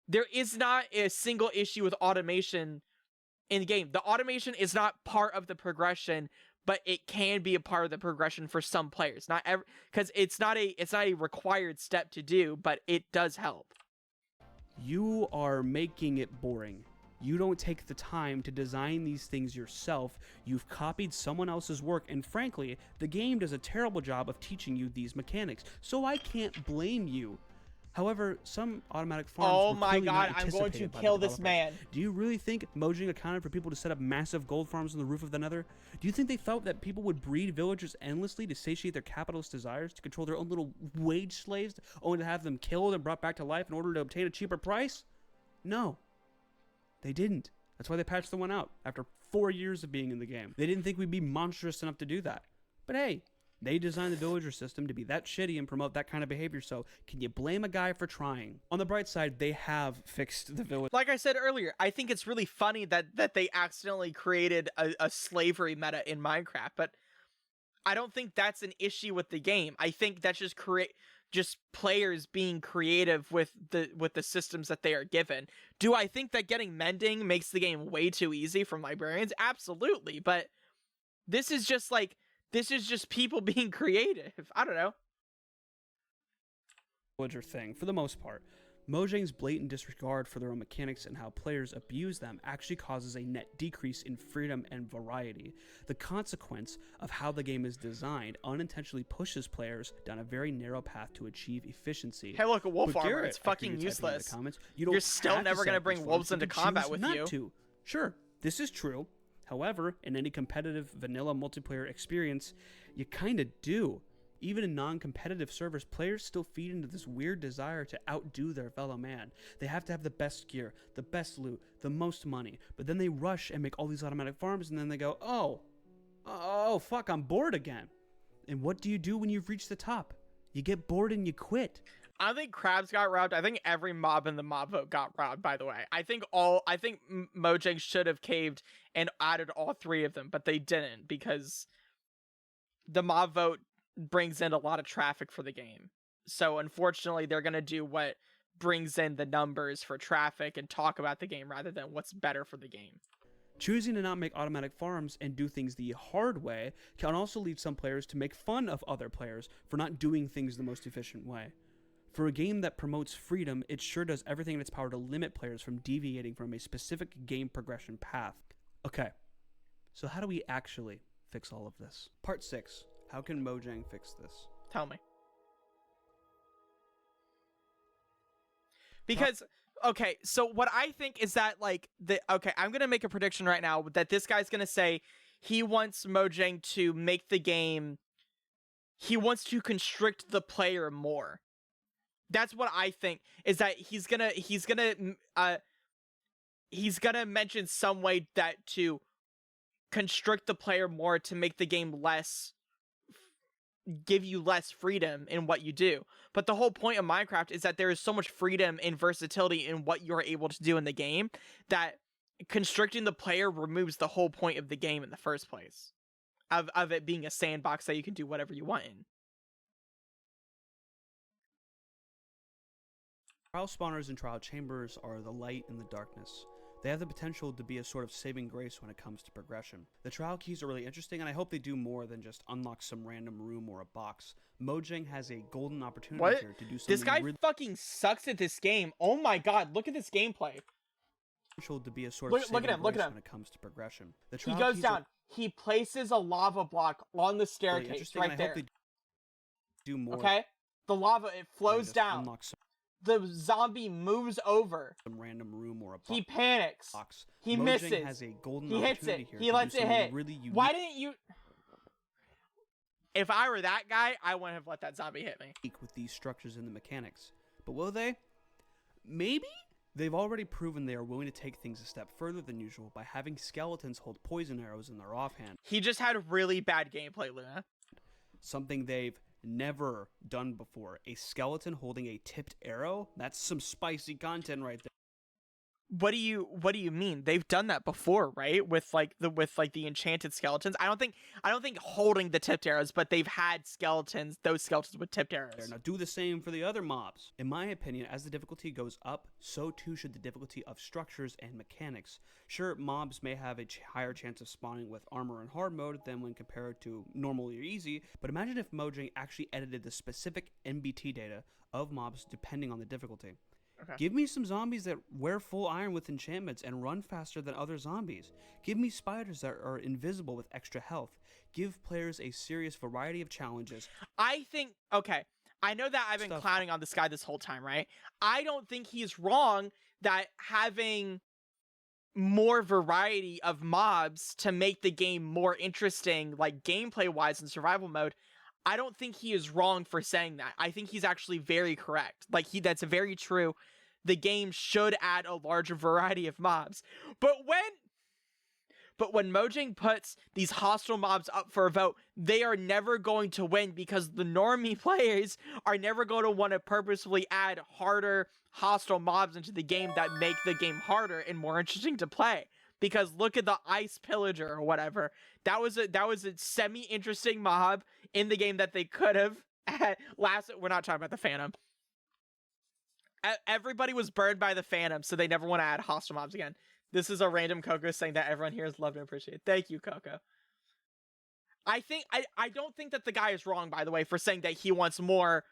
there is not a single issue with automation in the game. The automation is not part of the progression, but it can be a part of the progression for some players. Not every, because it's not a required step to do, but it does help.
You are making it boring. You don't take the time to design these things yourself. You've copied someone else's work, and frankly, the game does a terrible job of teaching you these mechanics, so I can't blame you. However, some automatic farms
Oh
were
my
clearly not
god, I'm going to
anticipated by the
kill this
developers.
man.
Do you really think Mojang accounted for people to set up massive gold farms on the roof of the Nether? Do you think they thought that people would breed villagers endlessly to satiate their capitalist desires, to control their own little wage slaves, only to have them killed and brought back to life in order to obtain a cheaper price? No. They didn't. That's why they patched the one out after 4 years of being in the game. They didn't think we'd be monstrous enough to do that. But hey, they designed the villager system to be that shitty and promote that kind of behavior, so can you blame a guy for trying? On the bright side, they have fixed the village.
Like I said earlier, I think it's really funny that they accidentally created a slavery meta in Minecraft, but I don't think that's an issue with the game. I think that's just players being creative with the systems that they are given. Do I think that getting mending makes the game way too easy for librarians? Absolutely, but this is just people being creative. I don't know.
Villager thing, for the most part. Mojang's blatant disregard for their own mechanics and how players abuse them actually causes a net decrease in freedom and variety. The consequence of how the game is designed unintentionally pushes players down a very narrow path to achieve efficiency.
Hey, look, a wolf
But
armor.
Garrett,
It's
after
fucking
you type it in the
useless.
comments,
You're still
have to
never
set
gonna
up
bring
these
wolves
farms, you
into
can
combat
choose
with
not
you.
to. Sure, this is true. However, in any competitive vanilla multiplayer experience, you kinda do. Even in non-competitive servers, players still feed into this weird desire to outdo their fellow man. They have to have the best gear, the best loot, the most money, but then they rush and make all these automatic farms, and then they go, oh, fuck, I'm bored again. And what do you do when you've reached the top? You get bored and you quit.
I don't think Krabs got robbed. I think every mob in the mob vote got robbed, by the way. I think Mojang should have caved and added all three of them, but they didn't because the mob vote brings in a lot of traffic for the game. So unfortunately, they're going to do what brings in the numbers for traffic and talk about the game rather than what's better for the game.
Choosing to not make automatic farms and do things the hard way can also lead some players to make fun of other players for not doing things the most efficient way. For a game that promotes freedom, it sure does everything in its power to limit players from deviating from a specific game progression path. Okay, so how do we actually fix all of this? Part 6. How can Mojang fix this?
Tell me. Because, okay, so what I think is that, I'm going to make a prediction right now that this guy's going to say he wants Mojang to make the game, he wants to constrict the player more. That's what I think, is that he's gonna mention some way that to constrict the player more to make the game give you less freedom in what you do. But the whole point of Minecraft is that there is so much freedom and versatility in what you're able to do in the game that constricting the player removes the whole point of the game in the first place. Of it being a sandbox that you can do whatever you want in.
Trial spawners and trial chambers are the light in the darkness. They have the potential to be a sort of saving grace when it comes to progression. The trial keys are really interesting, and I hope they do more than just unlock some random room or a box. Mojang has a golden opportunity here to do something.
This guy fucking sucks at this game. Oh my god, look at this gameplay.
To be a sort of
look at him,
when it comes to progression.
He goes down. He places a lava block on the staircase right there.
Do more.
Okay? The lava, it flows down. The zombie moves over.
Some random room or a box.
He panics. He misses.
Has a golden
he hits it.
Here
he lets it hit.
Really
why didn't you? If I were that guy, I wouldn't have let that zombie hit me.
With these structures and the mechanics. But will they? Maybe? They've already proven they are willing to take things a step further than usual by having skeletons hold poison arrows in their offhand.
He just had really bad gameplay, Luna.
Something they've never done before. A skeleton holding a tipped arrow? That's some spicy content right there.
What do you mean? They've done that before, right? With the enchanted skeletons. I don't think holding the tipped arrows, but they've had those skeletons with tipped arrows.
Now do the same for the other mobs. In my opinion, as the difficulty goes up, so too should the difficulty of structures and mechanics. Sure, mobs may have a higher chance of spawning with armor and hard mode than when compared to normal or easy, but imagine if Mojang actually edited the specific NBT data of mobs depending on the difficulty.
Okay.
Give me some zombies that wear full iron with enchantments and run faster than other zombies. Give me spiders that are invisible with extra health. Give players a serious variety of challenges.
I think, okay, I know that I've been clowning on this guy this whole time, right? I don't think he's wrong that having more variety of mobs to make the game more interesting, like gameplay-wise in survival mode, I don't think he is wrong for saying that. I think he's actually very correct. That's very true. The game should add a larger variety of mobs. But when Mojang puts these hostile mobs up for a vote, they are never going to win because the normie players are never going to want to purposefully add harder hostile mobs into the game that make the game harder and more interesting to play. Because look at the Ice Pillager or whatever. That was a semi-interesting mob in the game that they could have we're not talking about the Phantom. Everybody was burned by the Phantom, so they never want to add hostile mobs again. This is a random Coco saying that everyone here is loved and appreciated. Thank you, Coco. I don't think that the guy is wrong, by the way, for saying that he wants more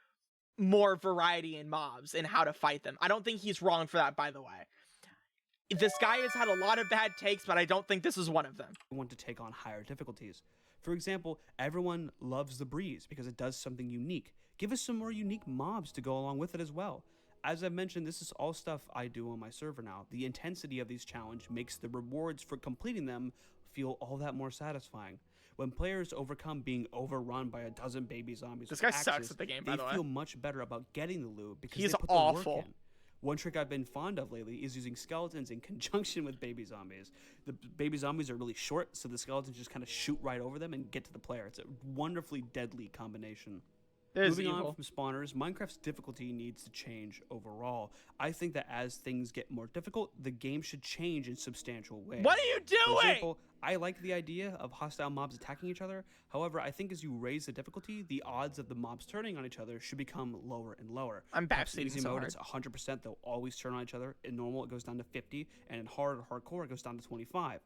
variety in mobs and how to fight them. I don't think he's wrong for that, by the way. This guy has had a lot of bad takes, but I don't think this is one of them.
I want to take on higher difficulties. For example, everyone loves the breeze because it does something unique. Give us some more unique mobs to go along with it as well. As I've mentioned, this is all stuff I do on my server now. The intensity of these challenges makes the rewards for completing them feel all that more satisfying. When players overcome being overrun by a dozen baby zombies,
this guy sucks at the game, by the way.
They feel much better about getting the loot because
he's
they put
awful.
The work in. One trick I've been fond of lately is using skeletons in conjunction with baby zombies. The baby zombies are really short, so the skeletons just kind of shoot right over them and get to the player. It's a wonderfully deadly combination. Moving on from spawners, Minecraft's difficulty needs to change overall. I think that as things get more difficult, the game should change in substantial ways.
What are you doing?
For example, I like the idea of hostile mobs attacking each other. However, I think as you raise the difficulty, the odds of the mobs turning on each other should become lower and lower.
I'm backseating
easy
so
mode,
hard.
it's 100%. They'll always turn on each other. In normal, it goes down to 50, and in hard or hardcore, it goes down to 25.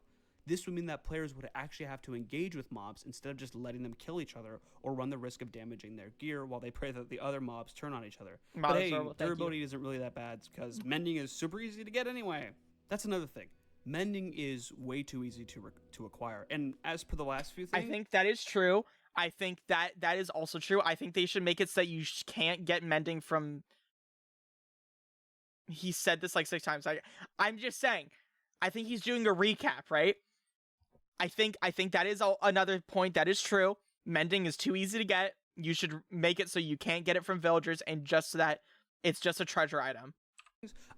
This would mean that players would actually have to engage with mobs instead of just letting them kill each other or run the risk of damaging their gear while they pray that the other mobs turn on each other. But hey, durability isn't really that bad because mending is super easy to get anyway. That's another thing. Mending is way too easy to acquire. And as per the last few things,
I think that is true. I think that is also true. I think they should make it so that you can't get mending from... He said this like 6 times. I'm just saying. I think he's doing a recap, right? I think that is another point that is true. Mending is too easy to get. You should make it so you can't get it from villagers, and just so that it's just a treasure item.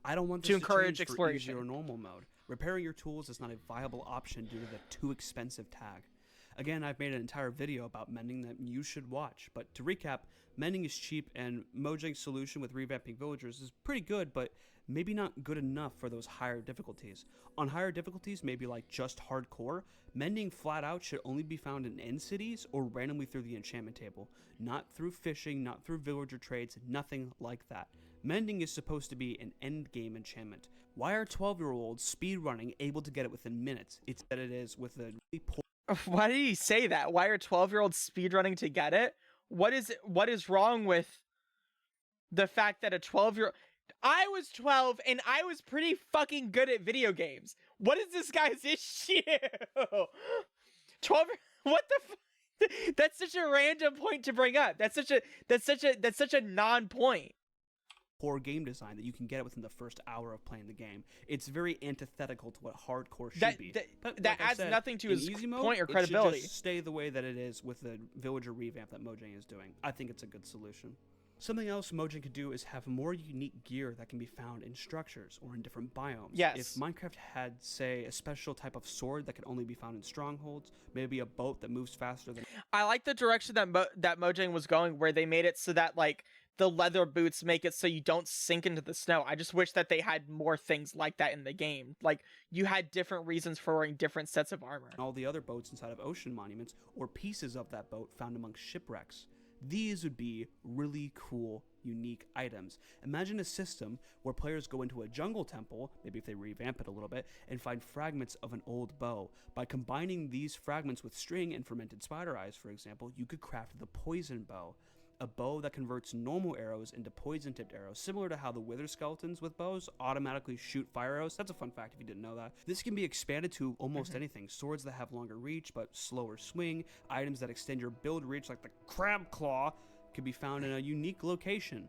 I don't want this
to encourage
change
exploration.
For easy or normal mode. Repairing your tools is not a viable option due to the too expensive tag. Again, I've made an entire video about mending that you should watch, but to recap, mending is cheap and Mojang's solution with revamping villagers is pretty good, but maybe not good enough for those higher difficulties. On higher difficulties, maybe like just hardcore, mending flat out should only be found in end cities or randomly through the enchantment table. Not through fishing, not through villager trades, nothing like that. Mending is supposed to be an end game enchantment. Why are 12-year-olds speedrunning able to get it within minutes? It's that it is with a really poor...
Why did he say that? Why are 12-year-olds speedrunning to get it? What is wrong with the fact that a 12-year-old... I was 12 and I was pretty fucking good at video games. What is this guy's issue? 12... What the fuck? That's such a random point to bring up. That's such a non-point.
Poor game design that you can get it within the first hour of playing the game. It's very antithetical to what hardcore should be. But
that
like
adds nothing to his
easy mode,
point or
it
credibility.
Should just stay the way that it is with the villager revamp that Mojang is doing. I think it's a good solution. Something else Mojang could do is have more unique gear that can be found in structures or in different biomes.
Yes.
If Minecraft had, say, a special type of sword that could only be found in strongholds, maybe a boat that moves faster than...
I like the direction that Mojang was going, where they made it so that, like, the leather boots make it so you don't sink into the snow. I just wish that they had more things like that in the game. Like, you had different reasons for wearing different sets of armor.
All the other boats inside of ocean monuments, or pieces of that boat found amongst shipwrecks. These would be really cool, unique items. Imagine a system where players go into a jungle temple, maybe if they revamp it a little bit, and find fragments of an old bow. By combining these fragments with string and fermented spider eyes, for example, you could craft the poison bow. A bow that converts normal arrows into poison-tipped arrows, similar to how the wither skeletons with bows automatically shoot fire arrows. That's a fun fact if you didn't know that. This can be expanded to almost anything. Swords that have longer reach but slower swing, items that extend your build reach like the crab claw could be found in a unique location.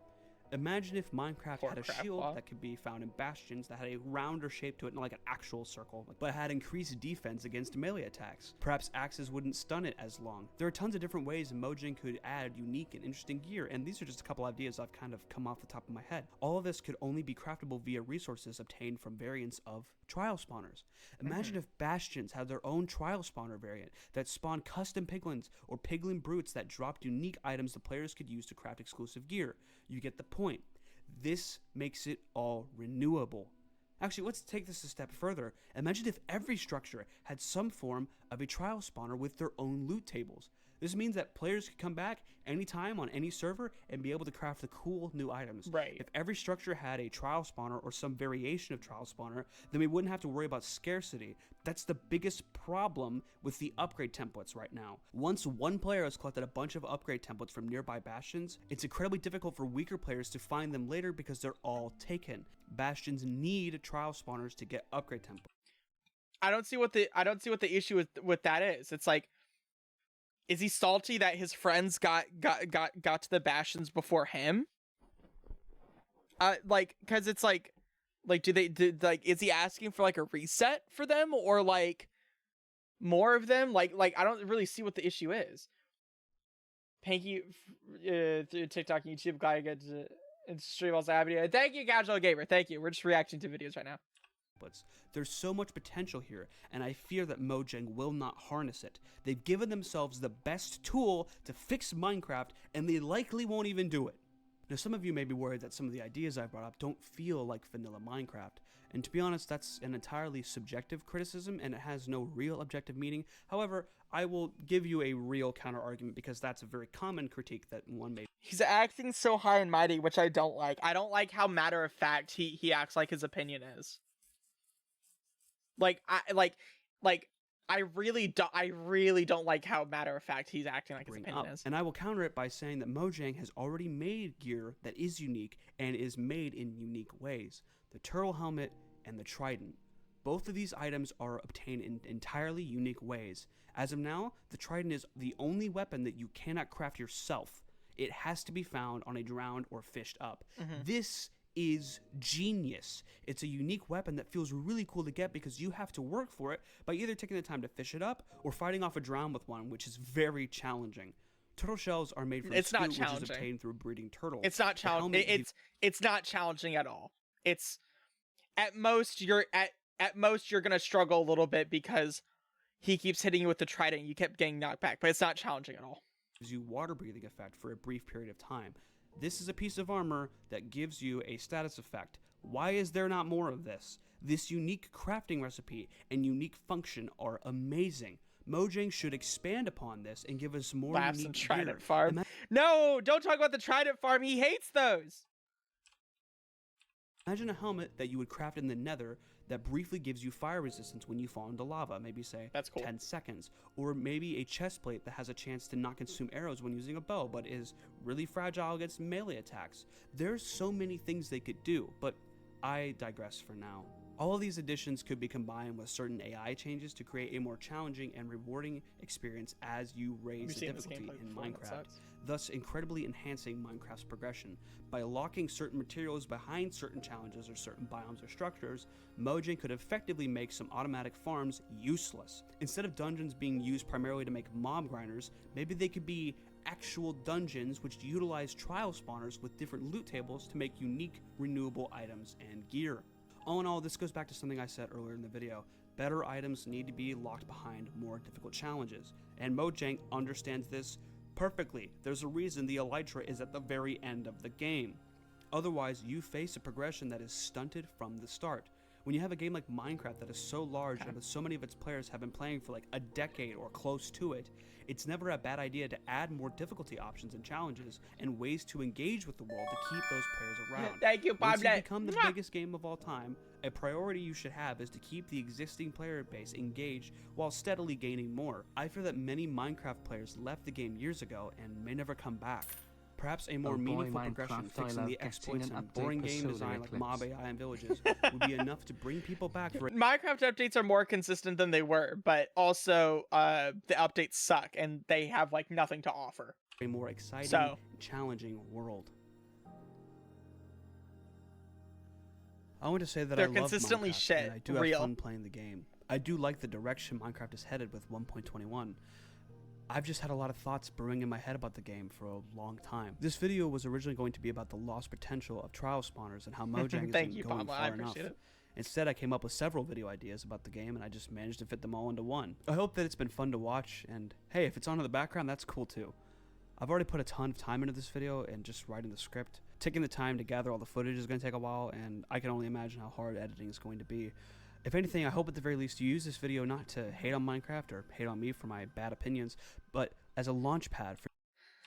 Imagine if Minecraft had a shield that could be found in bastions that had a rounder shape to it, not like an actual circle, but had increased defense against melee attacks. Perhaps axes wouldn't stun it as long. There are tons of different ways Mojang could add unique and interesting gear, and these are just a couple ideas I've kind of come off the top of my head. All of this could only be craftable via resources obtained from variants of trial spawners. Imagine if bastions had their own trial spawner variant that spawned custom piglins or piglin brutes that dropped unique items the players could use to craft exclusive gear. You get the point. This makes it all renewable. Actually, let's take this a step further. Imagine if every structure had some form of a trial spawner with their own loot tables. This means that players could come back anytime on any server and be able to craft the cool new items.
Right.
If every structure had a trial spawner or some variation of trial spawner, then we wouldn't have to worry about scarcity. That's the biggest problem with the upgrade templates right now. Once one player has collected a bunch of upgrade templates from nearby bastions, it's incredibly difficult for weaker players to find them later because they're all taken. Bastions need trial spawners to get upgrade templates.
I don't see what the issue with that is. It's like, is he salty that his friends got to the bastions before him? Like, cause it's like is he asking for like a reset for them, or like more of them? Like I don't really see what the issue is. Panky, through TikTok and YouTube, glad I get to stream also happy. Thank you, Casual Gamer. Thank you. We're just reacting to videos right now.
There's so much potential here, and I fear that Mojang will not harness it. They've given themselves the best tool to fix Minecraft, and they likely won't even do it. Now, some of you may be worried that some of the ideas I've brought up don't feel like vanilla Minecraft, and to be honest, that's an entirely subjective criticism, and it has no real objective meaning. However, I will give you a real counter-argument, because that's a very common critique that one may.
He's acting so high and mighty, which I don't like. I don't like how matter-of-fact he acts like his opinion is. I really don't like how matter of fact he's acting like his opinion is.
And I will counter it by saying that Mojang has already made gear that is unique and is made in unique ways. The turtle helmet and the trident. Both of these items are obtained in entirely unique ways. As of now, the trident is the only weapon that you cannot craft yourself. It has to be found on a drowned or fished up. This is genius. It's a unique weapon that feels really cool to get because you have to work for it by either taking the time to fish it up or fighting off a drown with one, which is very challenging. Turtle shells are made from scoot, which is obtained through breeding turtles.
It's not challenging. It's not challenging at all. It's at most you're gonna struggle a little bit because he keeps hitting you with the trident. You kept getting knocked back, but it's not challenging at all.
Gives you water breathing effect for a brief period of time. This is a piece of armor that gives you a status effect. Why is there not more of this? This unique crafting recipe and unique function are amazing. Mojang should expand upon this and give us more
Laughs
unique
and Trident
gear.
Farm. No, don't talk about the Trident Farm. He hates those.
Imagine a helmet that you would craft in the Nether that briefly gives you fire resistance when you fall into lava, maybe say
That's cool.
10 seconds. Or maybe a chest plate that has a chance to not consume arrows when using a bow, but is really fragile against melee attacks. There's so many things they could do, but I digress for now. All of these additions could be combined with certain AI changes to create a more challenging and rewarding experience as you raise the difficulty in Minecraft, thus incredibly enhancing Minecraft's progression. By locking certain materials behind certain challenges or certain biomes or structures, Mojang could effectively make some automatic farms useless. Instead of dungeons being used primarily to make mob grinders, maybe they could be actual dungeons which utilize trial spawners with different loot tables to make unique, renewable items and gear. All in all, this goes back to something I said earlier in the video. Better items need to be locked behind more difficult challenges, and Mojang understands this perfectly. There's a reason the elytra is at the very end of the game. Otherwise, you face a progression that is stunted from the start. When you have a game like Minecraft that is so large and so many of its players have been playing for like a decade or close to it, it's never a bad idea to add more difficulty options and challenges and ways to engage with the world to keep those players around.
Thank you,
Once you
Pablo.
become the biggest game of all time, a priority you should have is to keep the existing player base engaged while steadily gaining more. I fear that many Minecraft players left the game years ago and may never come back. Perhaps a more meaningful progression fixing the exploits and boring game design like mob AI and villages would be enough to bring people back for
Minecraft updates are more consistent than they were, but also the updates suck and they have like nothing to offer.
a more exciting, challenging world. I want to say that
They're
I love
consistently
Minecraft,
shit,
and I do
real.
have fun playing the game. I do like the direction Minecraft is headed with 1.21. I've just had a lot of thoughts brewing in my head about the game for a long time. This video was originally going to be about the lost potential of trial spawners and how Mojang
Thank
isn't
you,
going
Pablo.
far
I
enough.
appreciate it.
Instead, I came up with several video ideas about the game, and I just managed to fit them all into one. I hope that it's been fun to watch, and hey, if it's on in the background, that's cool too. I've already put a ton of time into this video and just writing the script. Taking the time to gather all the footage is going to take a while, and I can only imagine how hard editing is going to be. If anything, I hope at the very least you use this video not to hate on Minecraft or hate on me for my bad opinions, but as a launch pad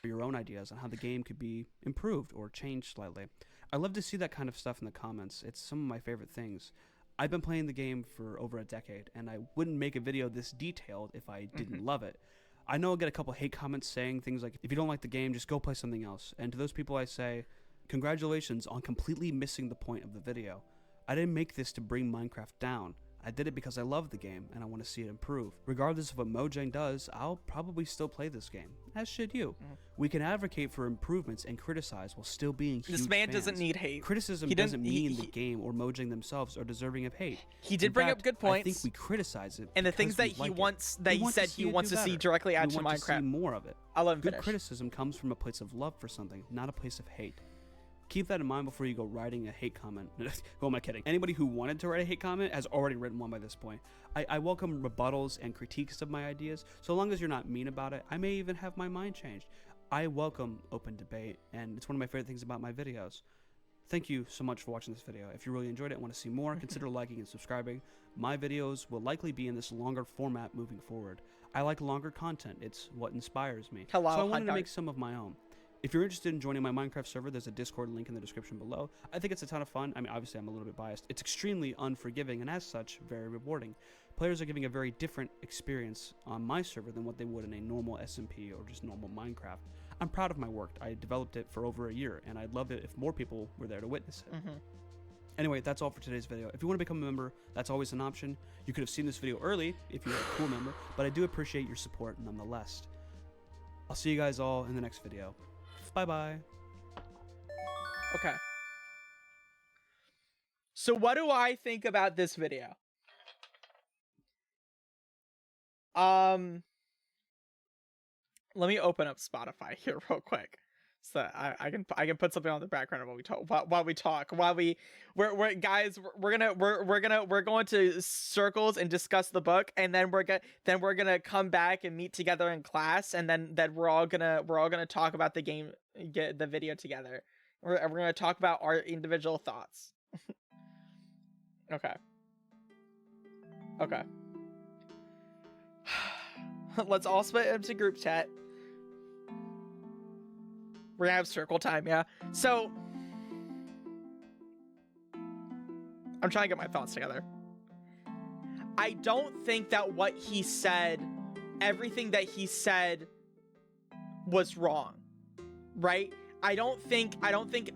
for your own ideas on how the game could be improved or changed slightly. I love to see that kind of stuff in the comments. It's some of my favorite things. I've been playing the game for over a decade, and I wouldn't make a video this detailed if I didn't love it. I know I'll get a couple hate comments saying things like, if you don't like the game, just go play something else. And to those people I say, congratulations on completely missing the point of the video. I didn't make this to bring Minecraft down. I did it because I love the game and I want to see it improve. Regardless of what Mojang does, I'll probably still play this game, as should you. We can advocate for improvements and criticize while still being huge
This man
fans.
doesn't need hate.
Criticism
He
doesn't
didn't-
mean
he-
the game or Mojang themselves are deserving of hate.
He did
In
bring
fact,
up good
I think
points.
we criticize it
And the
because
things that
we
he
like it.
wants, that
We
he
want
said
see
he
it
wants
do
to see
better.
directly add
We
to
want to see
Minecraft.
more of it.
I'll let him
Good
finish.
criticism comes from a place of love for something, not a place of hate. Keep that in mind before you go writing a hate comment. Who am I kidding? Anybody who wanted to write a hate comment has already written one by this point. I welcome rebuttals and critiques of my ideas, so long as you're not mean about it. I may even have my mind changed. I welcome open debate, and it's one of my favorite things about my videos. Thank you so much for watching this video. If you really enjoyed it and want to see more, consider liking and subscribing. My videos will likely be in this longer format moving forward. I like longer content. It's what inspires me.
Hello,
so I
hot
wanted to
dog.
make some of my own. If you're interested in joining my Minecraft server, there's a Discord link in the description below. I think it's a ton of fun. I mean, obviously, I'm a little bit biased. It's extremely unforgiving and, as such, very rewarding. Players are giving a very different experience on my server than what they would in a normal SMP or just normal Minecraft. I'm proud of my work. I developed it for over a year, and I'd love it if more people were there to witness it. Anyway, that's all for today's video. If you want to become a member, that's always an option. You could have seen this video early if you're a cool member, but I do appreciate your support nonetheless. I'll see you guys all in the next video. Bye-bye.
Okay. So what do I think about this video? Let me open up Spotify here real quick, so I can put something on the background while we talk. We're guys, we're going to circles and discuss the book, and then we're gonna come back and meet together in class, and then we're all gonna talk about the game, get the video together. We're gonna talk about our individual thoughts. Okay. Let's all split into group chat. We're gonna have circle time, yeah. So I'm trying to get my thoughts together. I don't think that what he said, everything that he said was wrong. Right? I don't think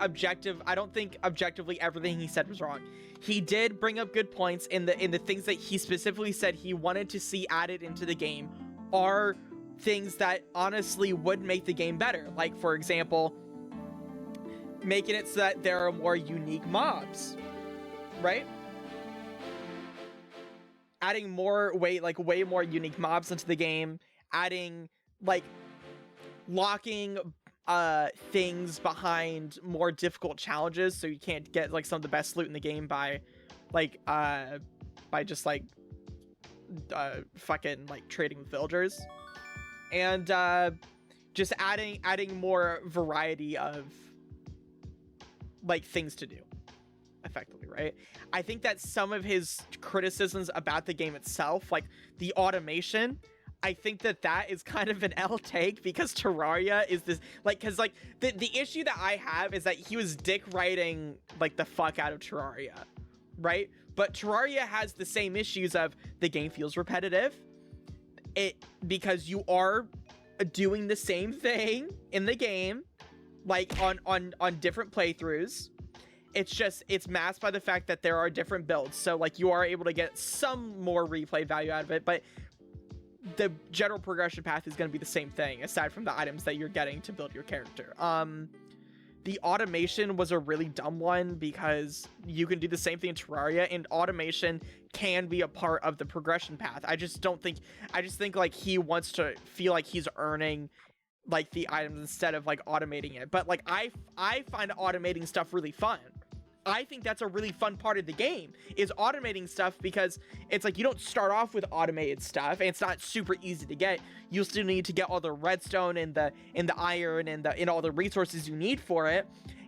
objectively everything he said was wrong. He did bring up good points in the things that he specifically said he wanted to see added into the game are things that honestly would make the game better. Like, for example, making it so that there are more unique mobs, right? Adding way more unique mobs into the game, adding like locking things behind more difficult challenges so you can't get like some of the best loot in the game by just fucking like trading with villagers, and just adding more variety of like things to do effectively, right? I think that some of his criticisms about the game itself, like the automation, I think that is kind of an L take, because Terraria is this, like, because like the issue that I have is that he was dick writing like the fuck out of Terraria, right? But Terraria has the same issues of the game feels repetitive, because you are doing the same thing in the game, like on different playthroughs. It's masked by the fact that there are different builds, so like you are able to get some more replay value out of it, but the general progression path is going to be the same thing, aside from the items that you're getting to build your character. The automation was a really dumb one, because you can do the same thing in Terraria, and automation can be a part of the progression path. I just think like he wants to feel like he's earning like the items instead of like automating it. But like I find automating stuff really fun. I think that's a really fun part of the game, is automating stuff, because it's like you don't start off with automated stuff, and it's not super easy to get. You still need to get all the redstone and the iron and all the resources you need for it,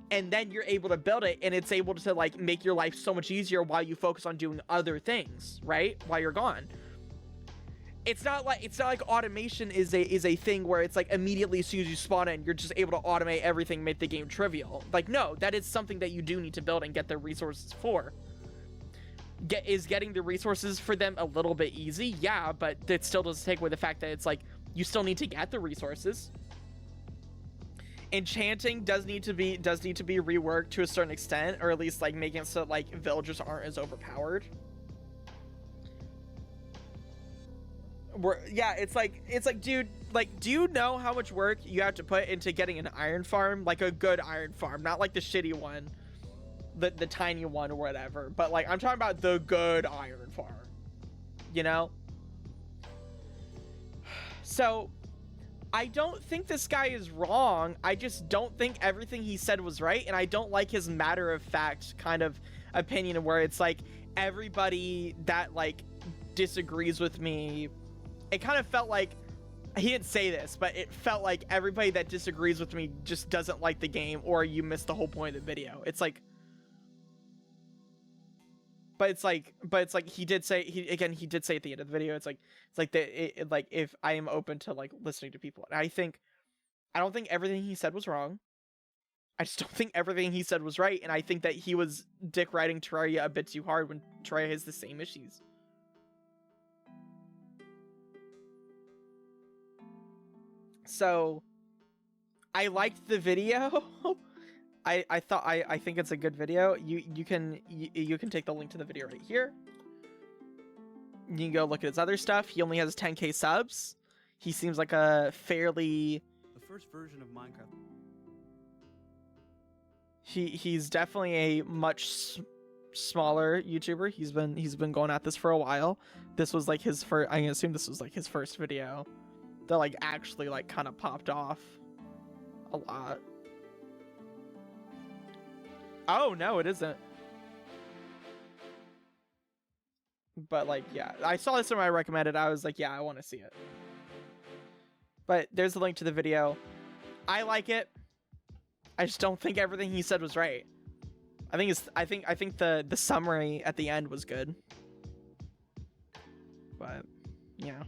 and then you're able to build it, and it's able to like make your life so much easier while you focus on doing other things, right? While you're gone. It's not like automation is a thing where it's like immediately as soon as you spawn in, you're just able to automate everything, make the game trivial. Like, no, that is something that you do need to build and get the resources for. Is getting the resources for them a little bit easy? Yeah, but it still doesn't take away the fact that it's like you still need to get the resources. Enchanting does need to be reworked to a certain extent, or at least like making it so that, like, villagers aren't as overpowered. It's like, dude, like, do you know how much work you have to put into getting an iron farm? Like a good iron farm, not like the shitty one, the tiny one or whatever, but like I'm talking about the good iron farm, you know? So I don't think this guy is wrong. I just don't think everything he said was right, and I don't like his matter-of-fact kind of opinion where it's like everybody that like disagrees with me. It kind of felt like, he didn't say this, but it felt like everybody that disagrees with me just doesn't like the game, or you missed the whole point of the video. It's like, but it's like he did say at the end of the video, it's like if I am open to like listening to people, and I don't think everything he said was wrong. I just don't think everything he said was right, and I think that he was dick riding Terraria a bit too hard when Terraria has the same issues. So I liked the video. I think it's a good video. You can take the link to the video right here. You can go look at his other stuff. He only has 10k subs. He seems like a fairly,
the first version of Minecraft.
He's definitely a much smaller YouTuber. He's been going at this for a while. This was like his first, I assume this was like his first video that like actually like kind of popped off a lot. Oh no, it isn't. But like, yeah, I saw this and I recommended. I was like, yeah, I want to see it. But there's a link to the video. I like it. I just don't think everything he said was right. I think the summary at the end was good. But yeah.